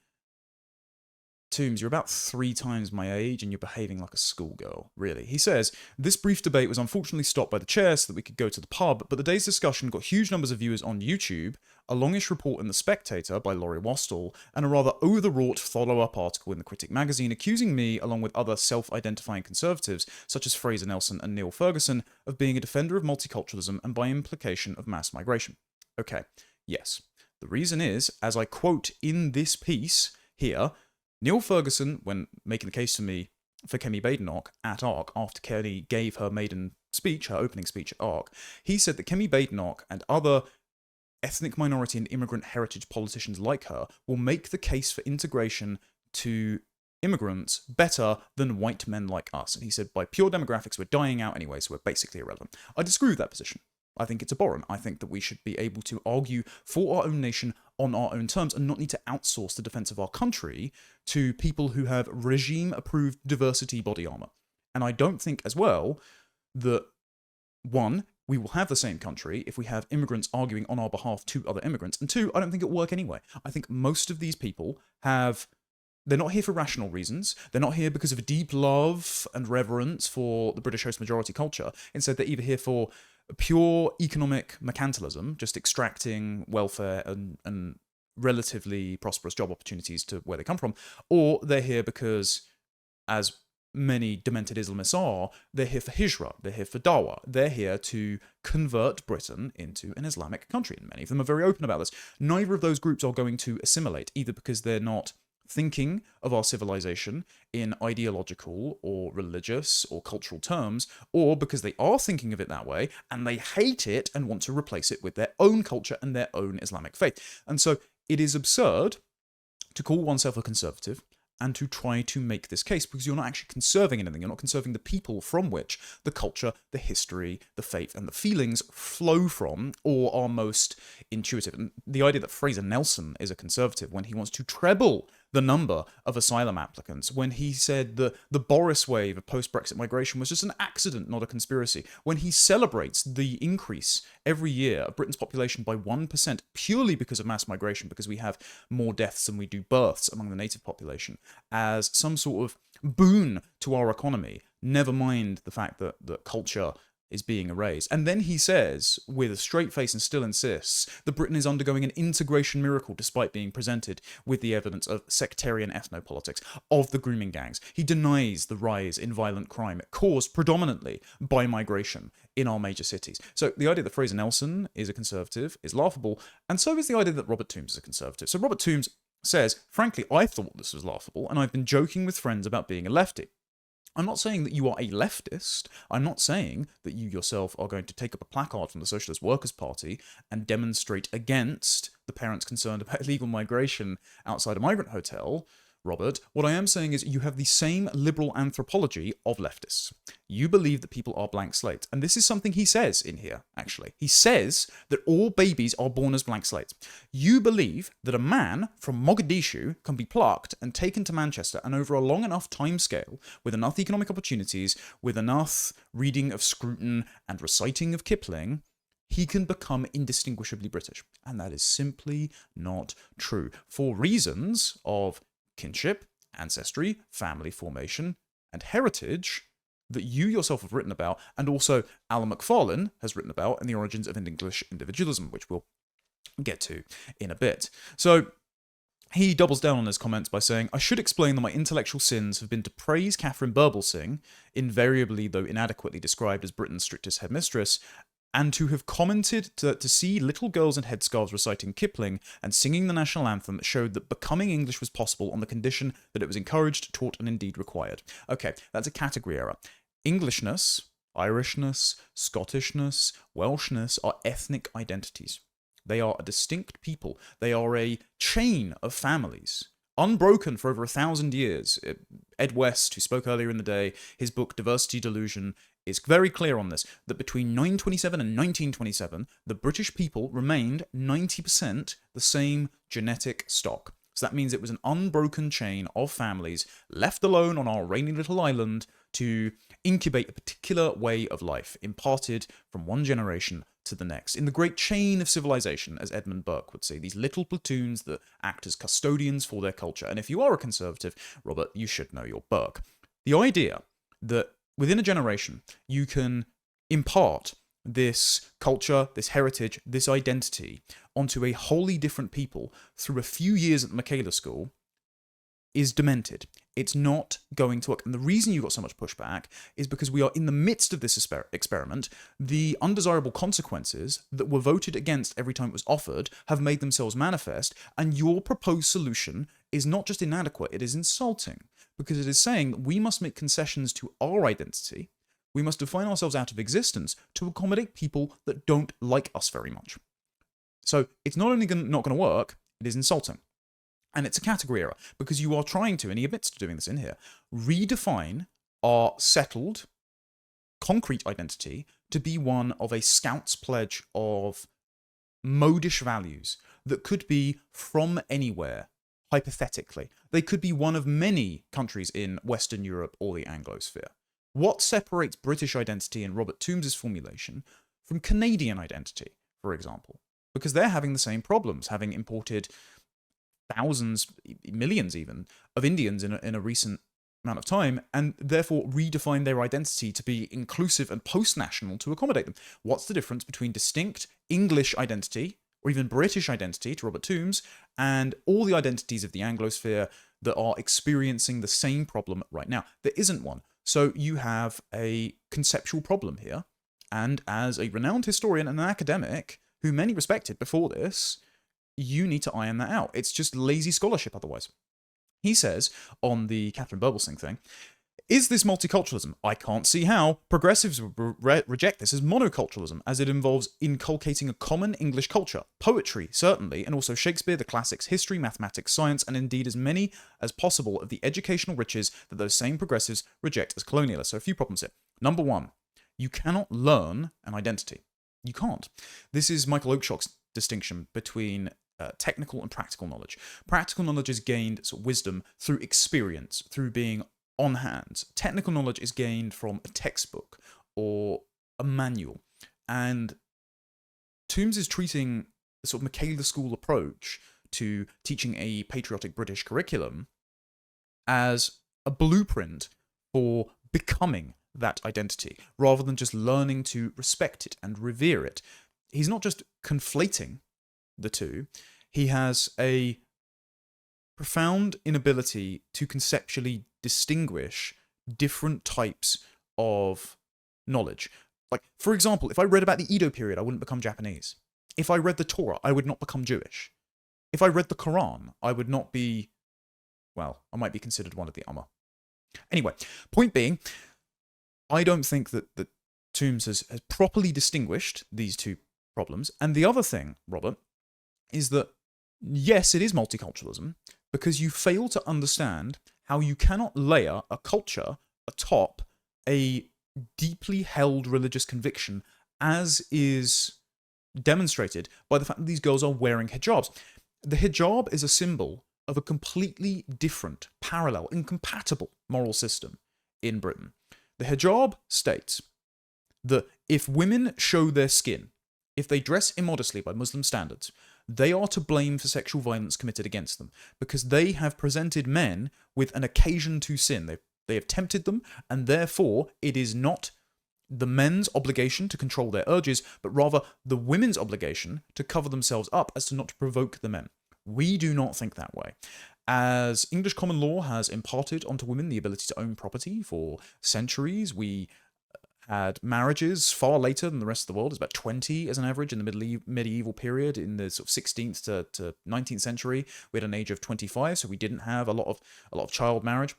Toombs, you're about 3 times my age and you're behaving like a schoolgirl, really. He says, this brief debate was unfortunately stopped by the chair so that we could go to the pub, but the day's discussion got huge numbers of viewers on YouTube, a longish report in The Spectator by Laurie Wastall, and a rather overwrought follow-up article in The Critic magazine accusing me, along with other self-identifying conservatives, such as Fraser Nelson and Neil Ferguson, of being a defender of multiculturalism and by implication of mass migration. Okay, yes. The reason is, as I quote in this piece here, Neil Ferguson, when making the case to me for Kemi Badenoch at ARC, after Kelly gave her maiden speech, her opening speech at ARC, he said that Kemi Badenoch and other ethnic minority and immigrant heritage politicians like her will make the case for integration to immigrants better than white men like us. And he said, by pure demographics, we're dying out anyway, so we're basically irrelevant. I disagree with that position. I think it's abhorrent. I think that we should be able to argue for our own nation on our own terms and not need to outsource the defense of our country to people who have regime-approved diversity body armor. And I don't think as well that, one, we will have the same country if we have immigrants arguing on our behalf to other immigrants, and two, I don't think it'll work anyway. I think most of these people they're not here for rational reasons. They're not here because of a deep love and reverence for the British host majority culture. Instead, they're either here for pure economic mercantilism, just extracting welfare and relatively prosperous job opportunities to where they come from, or they're here because, as many demented Islamists are, they're here for hijra, they're here for dawah, they're here to convert Britain into an Islamic country, and many of them are very open about this. Neither of those groups are going to assimilate, either because they're not thinking of our civilization in ideological or religious or cultural terms, or because they are thinking of it that way and they hate it and want to replace it with their own culture and their own Islamic faith. And so it is absurd to call oneself a conservative and to try to make this case, because you're not actually conserving anything. You're not conserving the people from which the culture, the history, the faith, and the feelings flow from, or are most intuitive. And the idea that Fraser Nelson is a conservative when he wants to treble the number of asylum applicants, when he said the Boris wave of post-Brexit migration was just an accident, not a conspiracy, when he celebrates the increase every year of Britain's population by 1% purely because of mass migration, because we have more deaths than we do births among the native population, as some sort of boon to our economy, never mind the fact that culture is being erased. And then he says, with a straight face and still insists, that Britain is undergoing an integration miracle despite being presented with the evidence of sectarian ethnopolitics, of the grooming gangs. He denies the rise in violent crime caused predominantly by migration in our major cities. So the idea that Fraser Nelson is a conservative is laughable, and so is the idea that Robert Toombs is a conservative. So Robert Toombs says, frankly, I thought this was laughable, and I've been joking with friends about being a lefty. I'm not saying that you are a leftist. I'm not saying that you yourself are going to take up a placard from the Socialist Workers' Party and demonstrate against the parents concerned about illegal migration outside a migrant hotel, Robert. What I am saying is you have the same liberal anthropology of leftists. You believe that people are blank slates. And this is something he says in here, actually. He says that all babies are born as blank slates. You believe that a man from Mogadishu can be plucked and taken to Manchester, and over a long enough time scale, with enough economic opportunities, with enough reading of Scruton and reciting of Kipling, he can become indistinguishably British. And that is simply not true. For reasons of kinship, ancestry, family formation, and heritage that you yourself have written about, and also Alan Macfarlane has written about in The Origins of English Individualism, which we'll get to in a bit. So he doubles down on his comments by saying, I should explain that my intellectual sins have been to praise Catherine Birbalsingh, invariably though inadequately described as Britain's strictest headmistress, and to have commented to see little girls in headscarves reciting Kipling and singing the national anthem showed that becoming English was possible on the condition that it was encouraged, taught, and indeed required. Okay, that's a category error. Englishness, Irishness, Scottishness, Welshness are ethnic identities. They are a distinct people. They are a chain of families, unbroken for over 1,000 years. Ed West, who spoke earlier in the day, his book Diversity Delusion, is very clear on this, that between 927 and 1927, the British people remained 90% the same genetic stock. So that means it was an unbroken chain of families left alone on our rainy little island to incubate a particular way of life, imparted from one generation to the next. In the great chain of civilization, as Edmund Burke would say, these little platoons that act as custodians for their culture. And if you are a conservative, Robert, you should know your Burke. The idea that within a generation, you can impart this culture, this heritage, this identity onto a wholly different people through a few years at the Michaela School is demented. It's not going to work. And the reason you got so much pushback is because we are in the midst of this experiment. The undesirable consequences that were voted against every time it was offered have made themselves manifest, and your proposed solution is not just inadequate, it is insulting, because it is saying that we must make concessions to our identity, we must define ourselves out of existence to accommodate people that don't like us very much. So it's not only not going to work, it is insulting. And it's a category error, because you are trying to, and he admits to doing this in here, redefine our settled, concrete identity to be one of a Scout's pledge of modish values that could be from anywhere, hypothetically. They could be one of many countries in Western Europe or the Anglosphere. What separates British identity in Robert Tombs's formulation from Canadian identity, for example? Because they're having the same problems, having imported thousands, millions even, of Indians in a recent amount of time, and therefore redefine their identity to be inclusive and post-national to accommodate them. What's the difference between distinct English identity, or even British identity to Robert Tombs, and all the identities of the Anglosphere that are experiencing the same problem right now? There isn't one. So you have a conceptual problem here, and as a renowned historian and an academic, who many respected before this, you need to iron that out. It's just lazy scholarship otherwise. He says, on the Catherine Birbalsingh thing, is this multiculturalism? I can't see how. Progressives reject this as monoculturalism, as it involves inculcating a common English culture. Poetry, certainly, and also Shakespeare, the classics, history, mathematics, science, and indeed as many as possible of the educational riches that those same progressives reject as colonialists. So a few problems here. Number one, you cannot learn an identity. You can't. This is Michael Oakeshott's distinction between technical and practical knowledge. Practical knowledge is gained, so wisdom, through experience, through being on hand. Technical knowledge is gained from a textbook or a manual. And Tombs is treating a sort of Michaela School approach to teaching a patriotic British curriculum as a blueprint for becoming that identity, rather than just learning to respect it and revere it. He's not just conflating the two, he has a profound inability to conceptually distinguish different types of knowledge. Like, for example, if I read about the Edo period, I wouldn't become Japanese. If I read the Torah, I would not become Jewish. If I read the Quran, I would not be, well, I might be considered one of the Ummah. Anyway, point being, I don't think that Toombs has properly distinguished these two problems. And the other thing, Robert, is that yes, it is multiculturalism, because you fail to understand how you cannot layer a culture atop a deeply held religious conviction, as is demonstrated by the fact that these girls are wearing hijabs. The hijab is a symbol of a completely different, parallel, incompatible moral system in Britain. The hijab states that if women show their skin, if they dress immodestly by Muslim standards, they are to blame for sexual violence committed against them, because they have presented men with an occasion to sin. They have tempted them, and therefore it is not the men's obligation to control their urges, but rather the women's obligation to cover themselves up as to not to provoke the men. We do not think that way. As English common law has imparted onto women the ability to own property for centuries, we had marriages far later than the rest of the world. It's about 20 as an average in the medieval period. In the sort of 16th to 19th century, we had an age of 25, so we didn't have a lot of child marriage.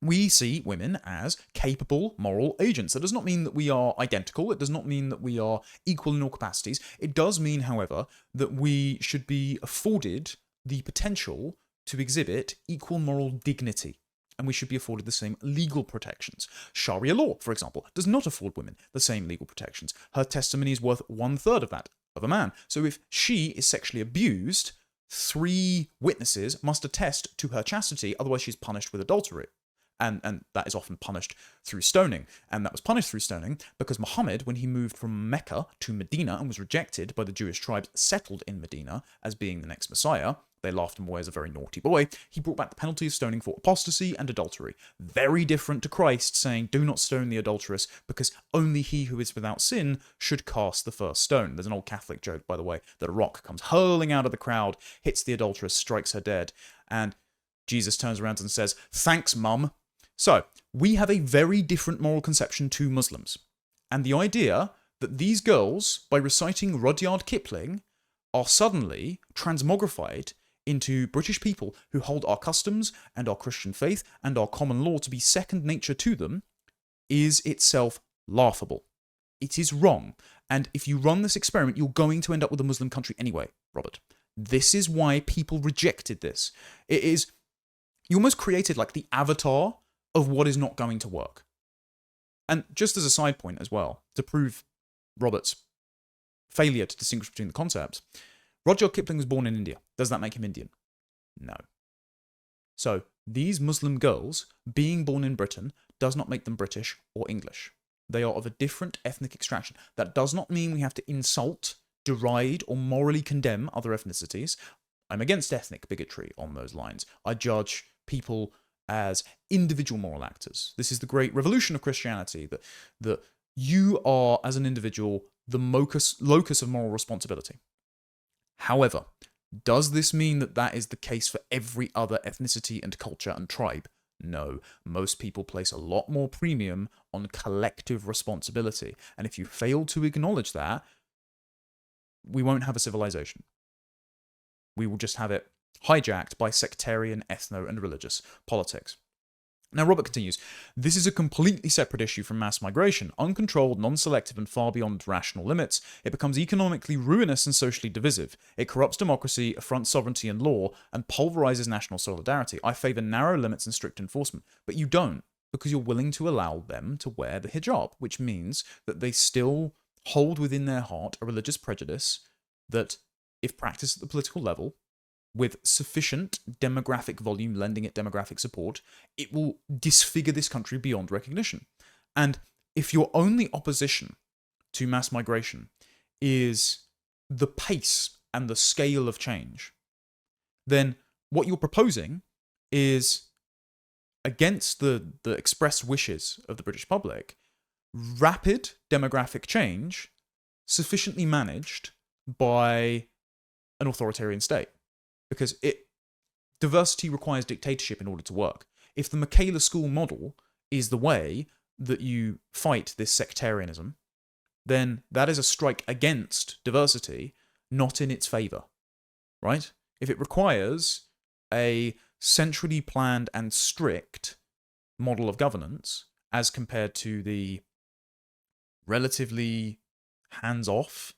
We see women as capable moral agents. That does not mean that we are identical. It does not mean that we are equal in all capacities. It does mean, however, that we should be afforded the potential to exhibit equal moral dignity, and we should be afforded the same legal protections. Sharia law, for example, does not afford women the same legal protections. Her testimony is worth 1/3 of that of a man. So if she is sexually abused, 3 witnesses must attest to her chastity, otherwise she's punished with adultery. And that is often punished through stoning. And that was punished through stoning because Muhammad, when he moved from Mecca to Medina and was rejected by the Jewish tribes settled in Medina as being the next Messiah, they laughed him away as a very naughty boy, he brought back the penalty of stoning for apostasy and adultery. Very different to Christ saying, do not stone the adulteress, because only he who is without sin should cast the first stone. There's an old Catholic joke, by the way, that a rock comes hurling out of the crowd, hits the adulteress, strikes her dead, and Jesus turns around and says, thanks, mum. So, we have a very different moral conception to Muslims. And the idea that these girls, by reciting Rudyard Kipling, are suddenly transmogrified into British people who hold our customs and our Christian faith and our common law to be second nature to them, is itself laughable. It is wrong. And if you run this experiment, you're going to end up with a Muslim country anyway, Robert. This is why people rejected this. It is, you almost created like the avatar of what is not going to work. And just as a side point as well, to prove Robert's failure to distinguish between the concepts, Rudyard Kipling was born in India. Does that make him Indian? No. So, these Muslim girls being born in Britain does not make them British or English. They are of a different ethnic extraction. That does not mean we have to insult, deride, or morally condemn other ethnicities. I'm against ethnic bigotry on those lines. I judge people as individual moral actors. This is the great revolution of Christianity, that you are, as an individual, the locus of moral responsibility. However, does this mean that that is the case for every other ethnicity and culture and tribe? No. Most people place a lot more premium on collective responsibility. And if you fail to acknowledge that, we won't have a civilization. We will just have it hijacked by sectarian, ethno, and religious politics. Now, Robert continues, this is a completely separate issue from mass migration. Uncontrolled, non-selective, and far beyond rational limits, it becomes economically ruinous and socially divisive. It corrupts democracy, affronts sovereignty and law, and pulverizes national solidarity. I favor narrow limits and strict enforcement, but you don't, because you're willing to allow them to wear the hijab, which means that they still hold within their heart a religious prejudice that, if practiced at the political level, with sufficient demographic volume lending it demographic support, it will disfigure this country beyond recognition. And if your only opposition to mass migration is the pace and the scale of change, then what you're proposing is, against the express wishes of the British public, rapid demographic change sufficiently managed by an authoritarian state. Because diversity requires dictatorship in order to work. If the Michaela School model is the way that you fight this sectarianism, then that is a strike against diversity, not in its favour. Right? If it requires a centrally planned and strict model of governance as compared to the relatively hands-off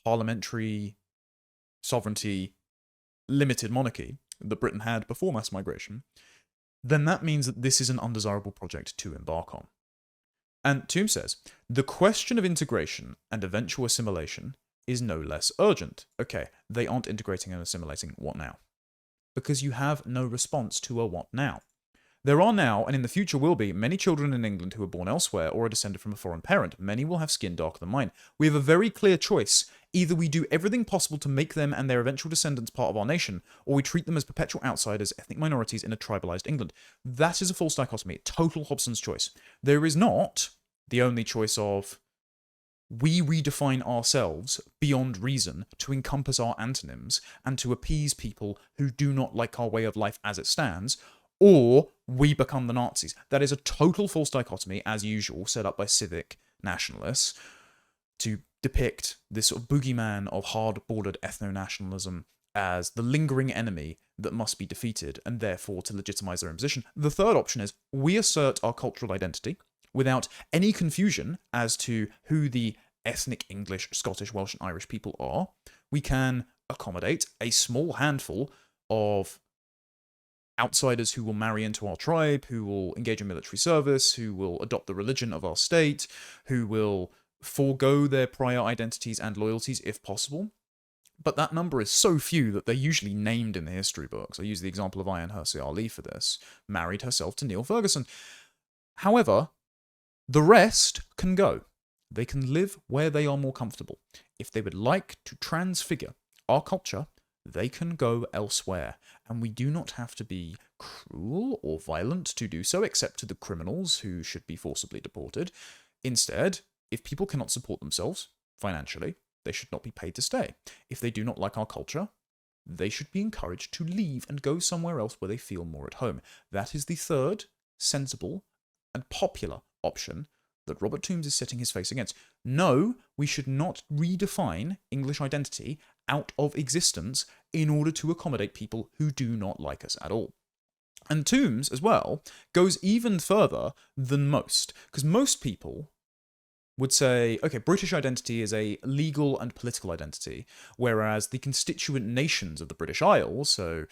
parliamentary sovereignty limited monarchy that Britain had before mass migration, then that means that this is an undesirable project to embark on. And Toome says, the question of integration and eventual assimilation is no less urgent. Okay, they aren't integrating and assimilating. What now? Because you have no response to a what now. There are now, and in the future will be, many children in England who are born elsewhere or are descended from a foreign parent. Many will have skin darker than mine. We have a very clear choice. Either we do everything possible to make them and their eventual descendants part of our nation, or we treat them as perpetual outsiders, ethnic minorities in a tribalized England. That is a false dichotomy. Total Hobson's choice. There is not the only choice of we redefine ourselves beyond reason to encompass our antonyms and to appease people who do not like our way of life as it stands, or we become the Nazis. That is a total false dichotomy, as usual, set up by civic nationalists to depict this sort of boogeyman of hard-bordered ethno-nationalism as the lingering enemy that must be defeated, and therefore to legitimize their own position. The third option is we assert our cultural identity without any confusion as to who the ethnic English, Scottish, Welsh, and Irish people are. We can accommodate a small handful of outsiders who will marry into our tribe, who will engage in military service, who will adopt the religion of our state, who will forego their prior identities and loyalties if possible. But that number is so few that they're usually named in the history books. I use the example of Ayaan Hirsi Ali for this. Married herself to Neil Ferguson. However, the rest can go. They can live where they are more comfortable. If they would like to transfigure our culture, they can go elsewhere, and we do not have to be cruel or violent to do so, except to the criminals who should be forcibly deported. Instead, if people cannot support themselves financially, they should not be paid to stay. If they do not like our culture, they should be encouraged to leave and go somewhere else where they feel more at home. That is the third, sensible, and popular option that Robert Toombs is setting his face against. No, we should not redefine English identity out of existence in order to accommodate people who do not like us at all. And Toombs, as well, goes even further than most, because most people would say, okay, British identity is a legal and political identity, whereas the constituent nations of the British Isles, so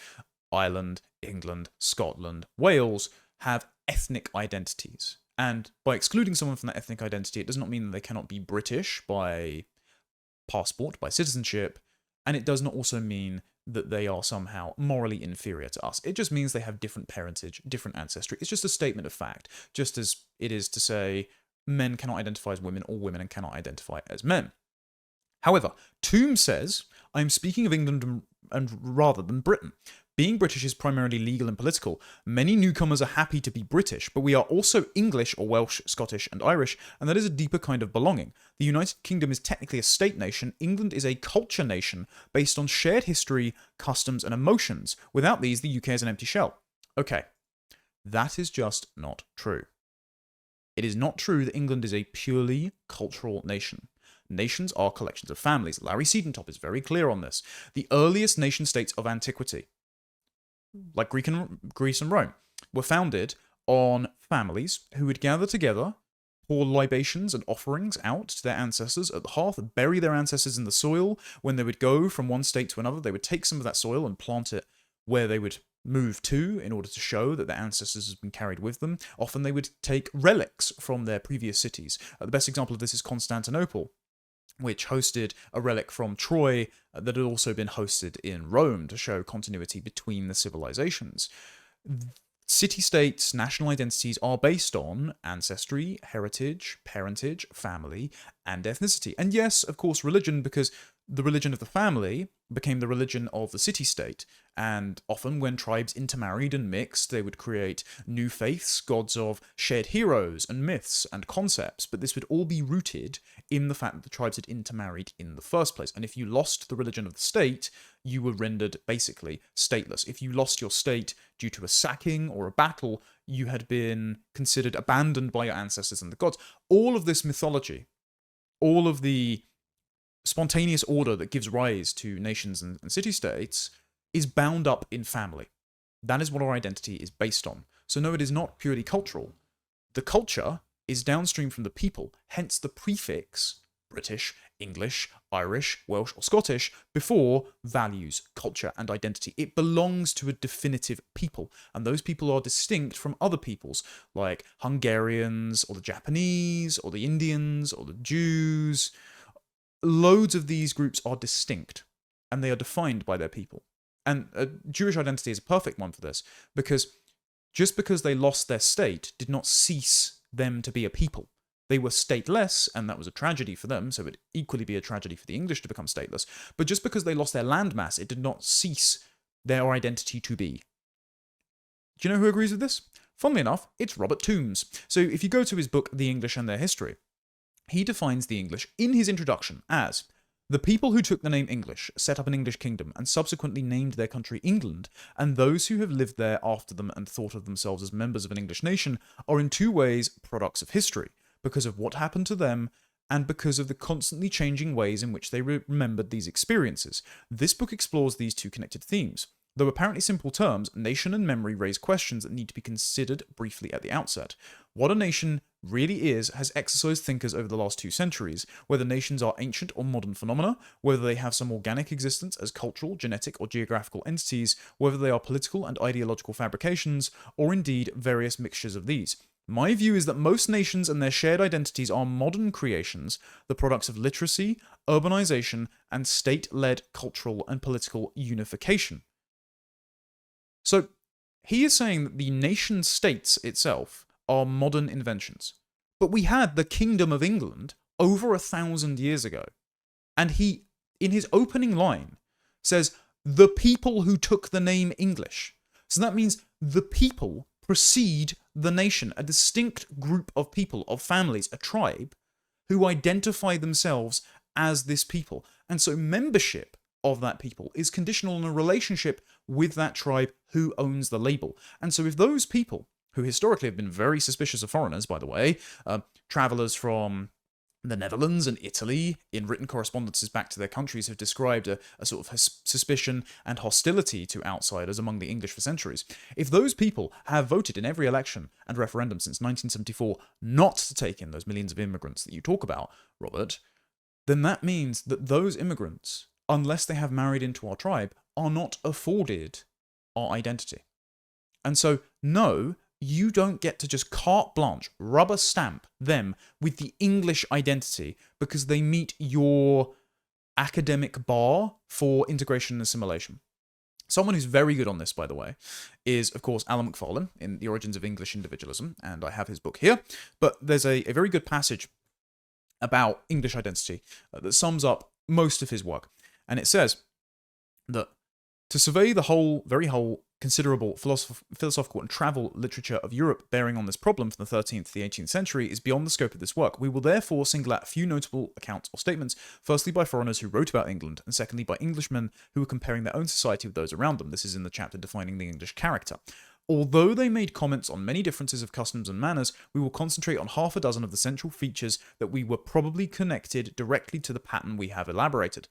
Ireland, England, Scotland, Wales, have ethnic identities. And by excluding someone from that ethnic identity, it does not mean that they cannot be British by passport, by citizenship, and it does not also mean that they are somehow morally inferior to us. It just means they have different parentage, different ancestry. It's just a statement of fact, just as it is to say men cannot identify as women or women cannot identify as men. However, Toombs says, I'm speaking of England and rather than Britain. Being British is primarily legal and political. Many newcomers are happy to be British, but we are also English or Welsh, Scottish, and Irish, and that is a deeper kind of belonging. The United Kingdom is technically a state nation. England is a culture nation based on shared history, customs, and emotions. Without these, the UK is an empty shell. Okay, that is just not true. It is not true that England is a purely cultural nation. Nations are collections of families. Larry Siedentop is very clear on this. The earliest nation-states of antiquity, like Greece and Rome, were founded on families who would gather together, pour libations and offerings out to their ancestors at the hearth, bury their ancestors in the soil. When they would go from one state to another, they would take some of that soil and plant it where they would move to in order to show that their ancestors had been carried with them. Often they would take relics from their previous cities. The best example of this is Constantinople, which hosted a relic from Troy that had also been hosted in Rome to show continuity between the civilizations. City-states, national identities are based on ancestry, heritage, parentage, family, and ethnicity. And yes, of course, religion, because the religion of the family became the religion of the city-state. And often when tribes intermarried and mixed, they would create new faiths, gods of shared heroes and myths and concepts. But this would all be rooted in the fact that the tribes had intermarried in the first place. And if you lost the religion of the state, you were rendered basically stateless. If you lost your state due to a sacking or a battle, you had been considered abandoned by your ancestors and the gods. All of this mythology, all of the spontaneous order that gives rise to nations and city-states is bound up in family. That is what our identity is based on. So no, it is not purely cultural. The culture is downstream from the people, hence the prefix British, English, Irish, Welsh, or Scottish before values, culture, and identity. It belongs to a definitive people, and those people are distinct from other peoples, like Hungarians, or the Japanese, or the Indians, or the Jews. Loads of these groups are distinct, and they are defined by their people. And Jewish identity is a perfect one for this, because just because they lost their state did not cease them to be a people. They were stateless, and that was a tragedy for them, so it would equally be a tragedy for the English to become stateless. But just because they lost their landmass, it did not cease their identity to be. Do you know who agrees with this? Funnily enough, it's Robert Toombs. So if you go to his book, The English and Their History, he defines the English in his introduction as the people who took the name English, set up an English kingdom, and subsequently named their country England, and those who have lived there after them and thought of themselves as members of an English nation, are in two ways products of history, because of what happened to them, and because of the constantly changing ways in which they remembered these experiences. This book explores these two connected themes. Though apparently simple terms, nation and memory raise questions that need to be considered briefly at the outset. What a nation really is has exercised thinkers over the last 2 centuries, whether nations are ancient or modern phenomena, whether they have some organic existence as cultural, genetic, or geographical entities, whether they are political and ideological fabrications, or indeed various mixtures of these. My view is that most nations and their shared identities are modern creations, the products of literacy, urbanization, and state-led cultural and political unification. So, he is saying that the nation-states itself are modern inventions. But we had the Kingdom of England over 1,000 years ago. And he, in his opening line, says, the people who took the name English. So that means the people precede the nation, a distinct group of people, of families, a tribe, who identify themselves as this people. And so membership of that people is conditional on a relationship with that tribe who owns the label. And so if those people, who historically have been very suspicious of foreigners, by the way, travellers from the Netherlands and Italy, in written correspondences back to their countries, have described a sort of suspicion and hostility to outsiders among the English for centuries. If those people have voted in every election and referendum since 1974 not to take in those millions of immigrants that you talk about, Robert, then that means that those immigrants, unless they have married into our tribe, are not afforded our identity. And so, no, you don't get to just carte blanche, rubber stamp them with the English identity because they meet your academic bar for integration and assimilation. Someone who's very good on this, by the way, is, of course, Alan McFarlane in The Origins of English Individualism, and I have his book here. But there's a very good passage about English identity that sums up most of his work. And it says that to survey the very whole considerable philosophical and travel literature of Europe bearing on this problem from the 13th to the 18th century is beyond the scope of this work. We will therefore single out a few notable accounts or statements, firstly by foreigners who wrote about England, and secondly by Englishmen who were comparing their own society with those around them. This is in the chapter defining the English character. Although they made comments on many differences of customs and manners, we will concentrate on half a dozen of the central features that we were probably connected directly to the pattern we have elaborated.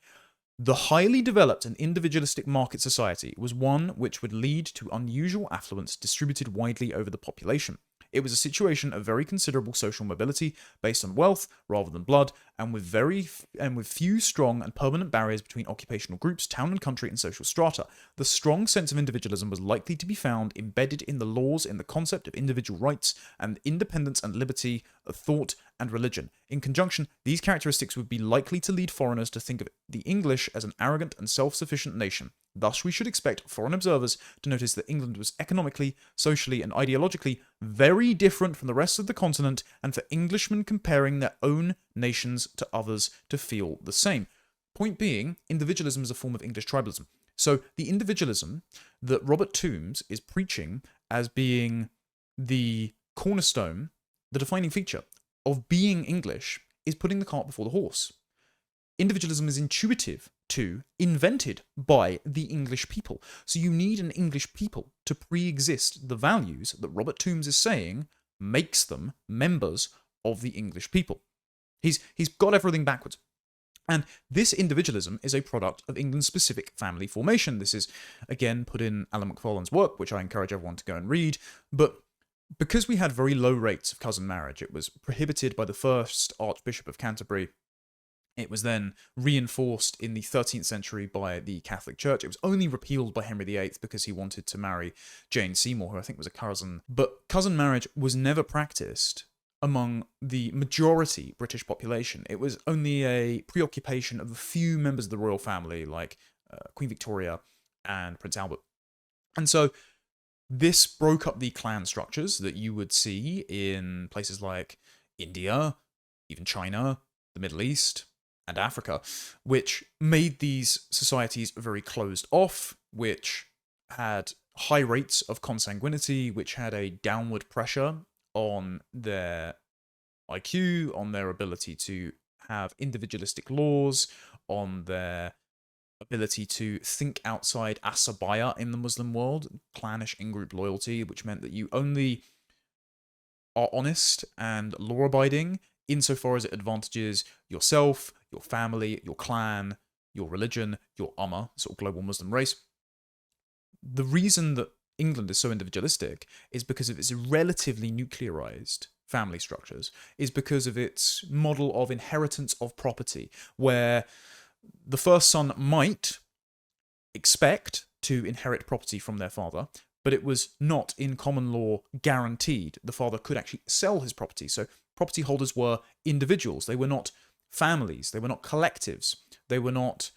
The highly developed and individualistic market society was one which would lead to unusual affluence distributed widely over the population. It was a situation of very considerable social mobility based on wealth rather than blood, and with few strong and permanent barriers between occupational groups, town and country, and social strata. The strong sense of individualism was likely to be found embedded in the laws, in the concept of individual rights and independence and liberty of thought and religion. In conjunction, these characteristics would be likely to lead foreigners to think of the English as an arrogant and self-sufficient nation. Thus, we should expect foreign observers to notice that England was economically, socially, and ideologically very different from the rest of the continent, and for Englishmen comparing their own nations to others to feel the same. Point being, individualism is a form of English tribalism. So the individualism that Robert Toombs is preaching as being the cornerstone, the defining feature of being English, is putting the cart before the horse. Individualism is intuitive to, invented by the English people. So you need an English people to pre-exist the values that Robert Toombs is saying makes them members of the English people. He's got everything backwards. And this individualism is a product of England's specific family formation. This is, again, put in Alan McFarlane's work, which I encourage everyone to go and read. But Because we had very low rates of cousin marriage, it was prohibited by the first Archbishop of Canterbury. It was then reinforced in the 13th century by the Catholic Church. It was only repealed by Henry VIII because he wanted to marry Jane Seymour, who I think was a cousin. But cousin marriage was never practiced among the majority British population. It was only a preoccupation of a few members of the royal family, like Queen Victoria and Prince Albert. And so this broke up the clan structures that you would see in places like India, even China, the Middle East, and Africa, which made these societies very closed off, which had high rates of consanguinity, which had a downward pressure on their IQ, on their ability to have individualistic laws, on their ability to think outside asabaya in the Muslim world, clannish in-group loyalty, which meant that you only are honest and law-abiding insofar as it advantages yourself, your family, your clan, your religion, your ummah, sort of global Muslim race. The reason that England is so individualistic is because of its relatively nuclearized family structures, is because of its model of inheritance of property, where the first son might expect to inherit property from their father, but it was not in common law guaranteed. The father could actually sell his property. So property holders were individuals. They were not families. They were not collectives. They were not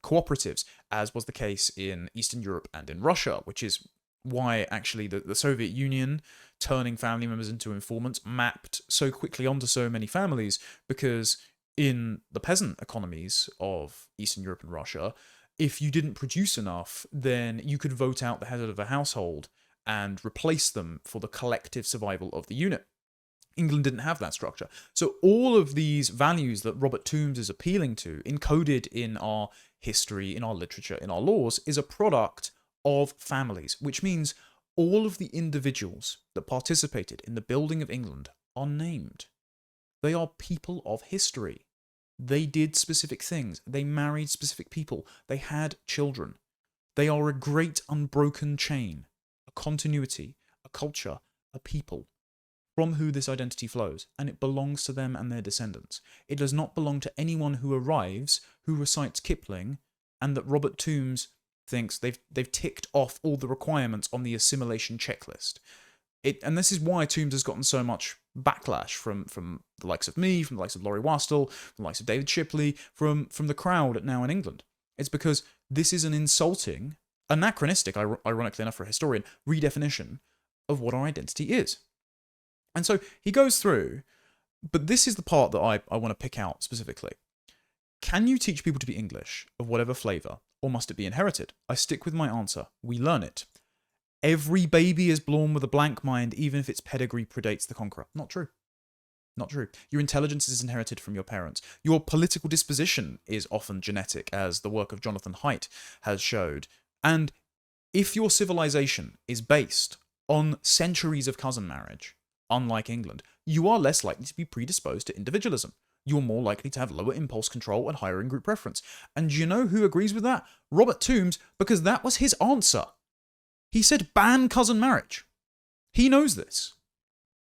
cooperatives, as was the case in Eastern Europe and in Russia, which is why actually the Soviet Union turning family members into informants mapped so quickly onto so many families, because in the peasant economies of Eastern Europe and Russia, if you didn't produce enough, then you could vote out the head of a household and replace them for the collective survival of the unit. England didn't have that structure. So all of these values that Robert Toombs is appealing to, encoded in our history, in our literature, in our laws, is a product of families, which means all of the individuals that participated in the building of England are named. They are people of history. They did specific things. They married specific people. They had children. They are a great unbroken chain, a continuity, a culture, a people, from who this identity flows, and it belongs to them and their descendants. It does not belong to anyone who arrives, who recites Kipling, and that Robert Toombs thinks they've ticked off all the requirements on the assimilation checklist. And this is why Toombs has gotten so much backlash from the likes of me, from the likes of Laurie Wastel, from the likes of David Shipley, from the crowd now in England. It's because this is an insulting, anachronistic, ironically enough for a historian, redefinition of what our identity is. And so he goes through, but this is the part that I want to pick out specifically. Can you teach people to be English, of whatever flavour, or must it be inherited? I stick with my answer. We learn it. Every baby is born with a blank mind, even if its pedigree predates the conqueror. Not true. Not true. Your intelligence is inherited from your parents. Your political disposition is often genetic, as the work of Jonathan Haidt has showed. And if your civilization is based on centuries of cousin marriage, unlike England, you are less likely to be predisposed to individualism. You're more likely to have lower impulse control and higher in-group preference. And do you know who agrees with that? Robert Toombs, because that was his answer. He said ban cousin marriage. He knows this.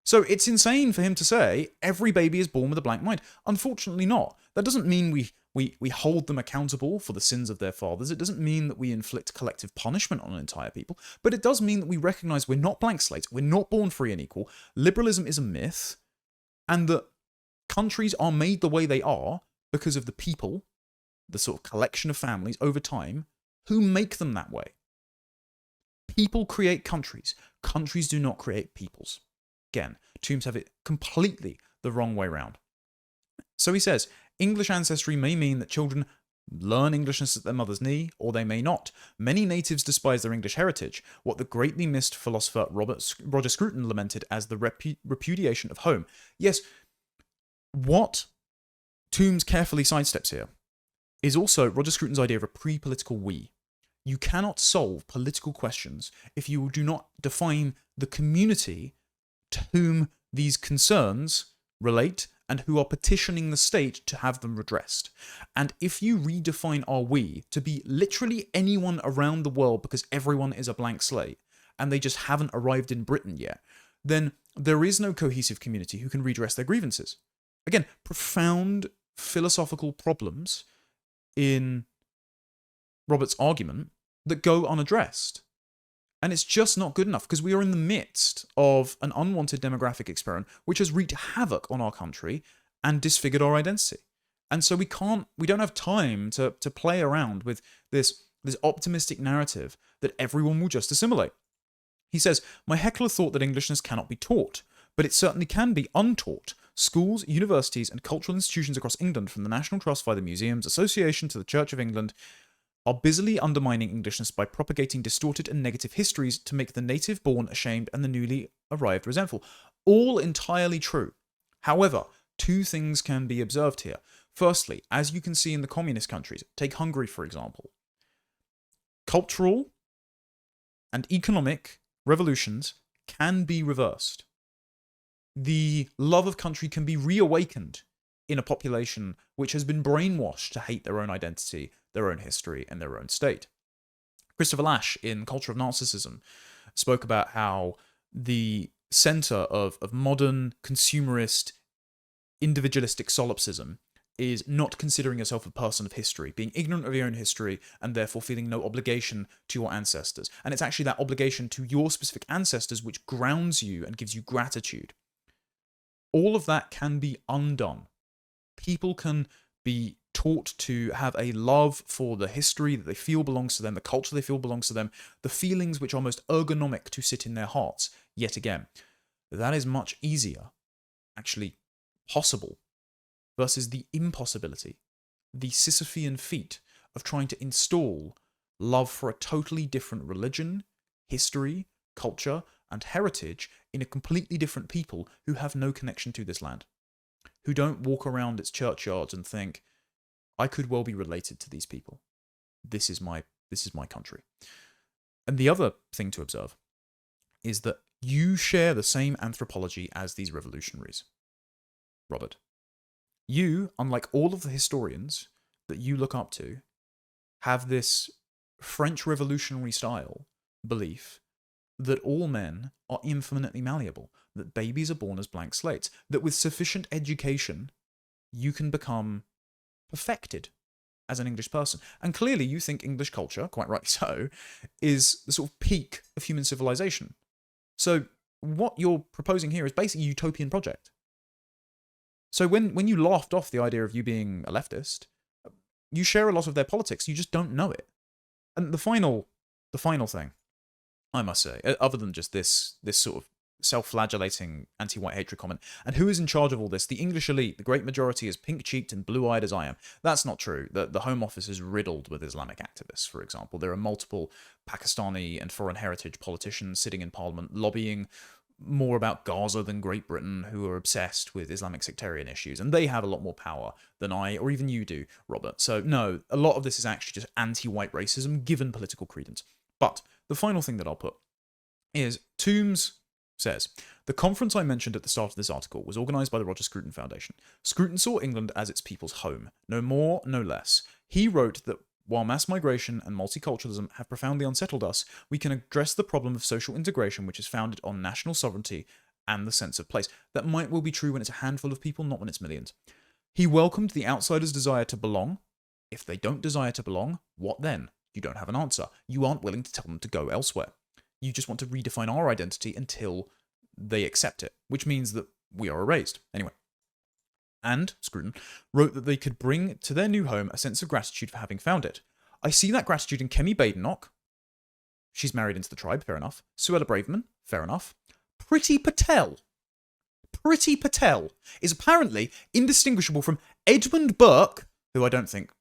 So it's insane for him to say every baby is born with a blank mind. Unfortunately not. That doesn't mean we hold them accountable for the sins of their fathers. It doesn't mean that we inflict collective punishment on an entire people. But it does mean that we recognize we're not blank slates. We're not born free and equal. Liberalism is a myth. And that countries are made the way they are because of the people, the sort of collection of families over time, who make them that way. People create countries. Countries do not create peoples. Again, Toombs have it completely the wrong way round. So he says, English ancestry may mean that children learn Englishness at their mother's knee, or they may not. Many natives despise their English heritage, what the greatly missed philosopher Roger Scruton lamented as the repudiation of home. Yes, what Toombs carefully sidesteps here is also Roger Scruton's idea of a pre-political we. You cannot solve political questions if you do not define the community to whom these concerns relate and who are petitioning the state to have them redressed. And if you redefine our we to be literally anyone around the world because everyone is a blank slate and they just haven't arrived in Britain yet, then there is no cohesive community who can redress their grievances. Again, profound philosophical problems in Robert's argument that go unaddressed. And it's just not good enough because we are in the midst of an unwanted demographic experiment which has wreaked havoc on our country and disfigured our identity. And so we don't have time to play around with this optimistic narrative that everyone will just assimilate. He says, my heckler thought that Englishness cannot be taught, but it certainly can be untaught. Schools, universities, and cultural institutions across England, from the National Trust via the Museums Association to the Church of England, are busily undermining Englishness by propagating distorted and negative histories to make the native born ashamed and the newly arrived resentful. All entirely true. However, two things can be observed here. Firstly, as you can see in the communist countries, take Hungary for example, cultural and economic revolutions can be reversed. The love of country can be reawakened in a population which has been brainwashed to hate their own identity, their own history, and their own state. Christopher Lasch, in Culture of Narcissism, spoke about how the center of modern consumerist individualistic solipsism is not considering yourself a person of history, being ignorant of your own history, and therefore feeling no obligation to your ancestors. And it's actually that obligation to your specific ancestors which grounds you and gives you gratitude. All of that can be undone. People can be taught to have a love for the history that they feel belongs to them, the culture they feel belongs to them, the feelings which are most ergonomic to sit in their hearts. Yet again, that is much easier, actually possible, versus the impossibility, the Sisyphean feat of trying to install love for a totally different religion, history, culture, and heritage in a completely different people who have no connection to this land, who don't walk around its churchyards and think, I could well be related to these people. This is my country. And the other thing to observe is that you share the same anthropology as these revolutionaries, Robert. You, unlike all of the historians that you look up to, have this French revolutionary style belief that all men are infinitely malleable, that babies are born as blank slates, that with sufficient education, you can become perfected as an English person. And clearly you think English culture, quite rightly so, is the sort of peak of human civilization. So what you're proposing here is basically a utopian project. So when you laughed off the idea of you being a leftist, you share a lot of their politics, you just don't know it. And the final thing, I must say, other than just this sort of self-flagellating anti-white hatred comment, and who is in charge of all this? The English elite, the great majority, is pink-cheeked and blue-eyed as I am. That's not true. The Home Office is riddled with Islamic activists, for example. There are multiple Pakistani and foreign heritage politicians sitting in Parliament lobbying more about Gaza than Great Britain, who are obsessed with Islamic sectarian issues, and they have a lot more power than I or even you do, Robert. So no, a lot of this is actually just anti-white racism given political credence. But the final thing that I'll put is Toombs says, the conference I mentioned at the start of this article was organised by the Roger Scruton Foundation. Scruton saw England as its people's home, no more, no less. He wrote that while mass migration and multiculturalism have profoundly unsettled us, we can address the problem of social integration which is founded on national sovereignty and the sense of place. That might well be true when it's a handful of people, not when it's millions. He welcomed the outsiders' desire to belong. If they don't desire to belong, what then? You don't have an answer. You aren't willing to tell them to go elsewhere. You just want to redefine our identity until they accept it, which means that we are erased. Anyway. And, Scruton, wrote that they could bring to their new home a sense of gratitude for having found it. I see that gratitude in Kemi Badenoch. She's married into the tribe, fair enough. Suella Braverman, fair enough. Priti Patel is apparently indistinguishable from Edmund Burke, who I don't think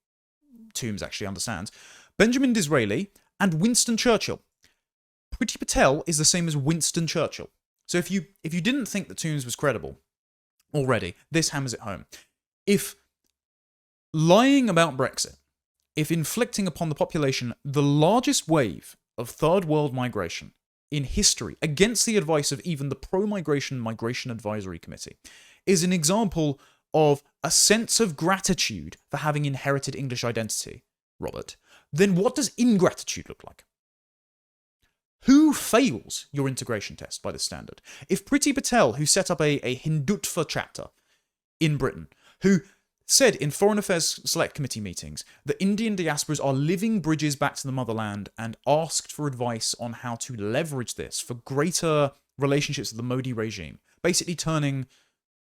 Toombs actually understands, Benjamin Disraeli, and Winston Churchill. Priti Patel is the same as Winston Churchill. So if you didn't think that Toombs was credible already, this hammers it home. If lying about Brexit, if inflicting upon the population the largest wave of third world migration in history, against the advice of even the pro-migration Migration Advisory Committee, is an example of a sense of gratitude for having inherited English identity, Robert, then what does ingratitude look like? Who fails your integration test by this standard? If Priti Patel, who set up a Hindutva chapter in Britain, who said in Foreign Affairs Select Committee meetings that Indian diasporas are living bridges back to the motherland and asked for advice on how to leverage this for greater relationships with the Modi regime, basically turning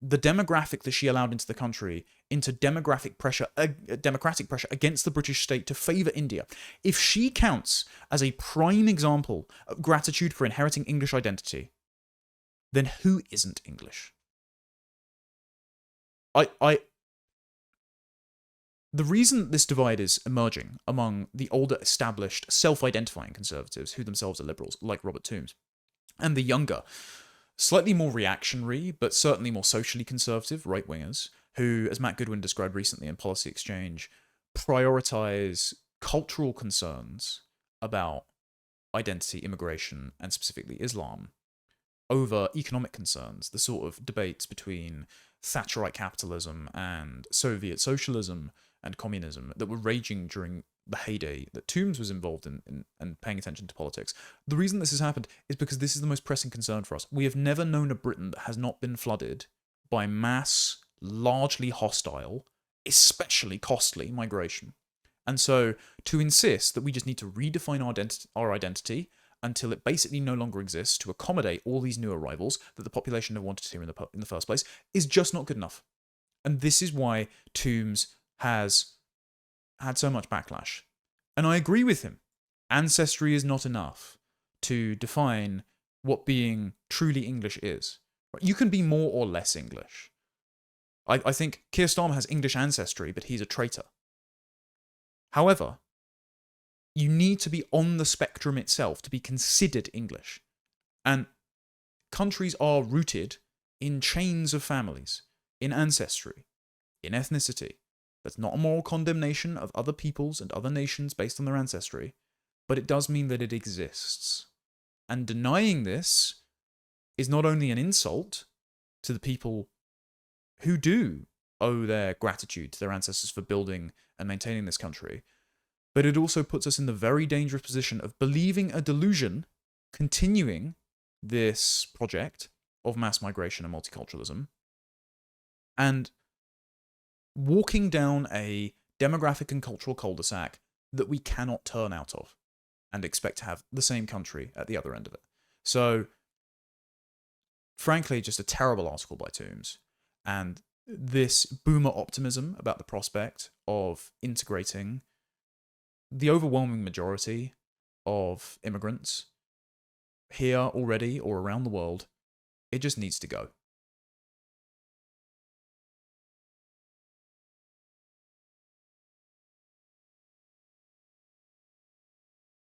the demographic that she allowed into the country into democratic pressure against the British state to favour India. If she counts as a prime example of gratitude for inheriting English identity, then who isn't English? The reason this divide is emerging among the older, established, self-identifying conservatives, who themselves are liberals, like Robert Toombs, and the younger, slightly more reactionary, but certainly more socially conservative right-wingers, who, as Matt Goodwin described recently in Policy Exchange, prioritize cultural concerns about identity, immigration, and specifically Islam, over economic concerns, the sort of debates between Thatcherite capitalism and Soviet socialism and communism that were raging during the heyday that Toombs was involved in and paying attention to politics. The reason this has happened is because this is the most pressing concern for us. We have never known a Britain that has not been flooded by mass, largely hostile, especially costly migration. And so to insist that we just need to redefine our identity until it basically no longer exists to accommodate all these new arrivals that the population never wanted here in the first place is just not good enough. And this is why Toombs has had so much backlash. And I agree with him. Ancestry is not enough to define what being truly English is. You can be more or less English. I think Keir Starmer has English ancestry, but he's a traitor. However, you need to be on the spectrum itself to be considered English. And countries are rooted in chains of families, in ancestry, in ethnicity. That's not a moral condemnation of other peoples and other nations based on their ancestry, but it does mean that it exists. And denying this is not only an insult to the people who do owe their gratitude to their ancestors for building and maintaining this country, but it also puts us in the very dangerous position of believing a delusion, continuing this project of mass migration and multiculturalism, and walking down a demographic and cultural cul-de-sac that we cannot turn out of and expect to have the same country at the other end of it. So, frankly, just a terrible article by Toombs. And this boomer optimism about the prospect of integrating the overwhelming majority of immigrants here already or around the world, it just needs to go.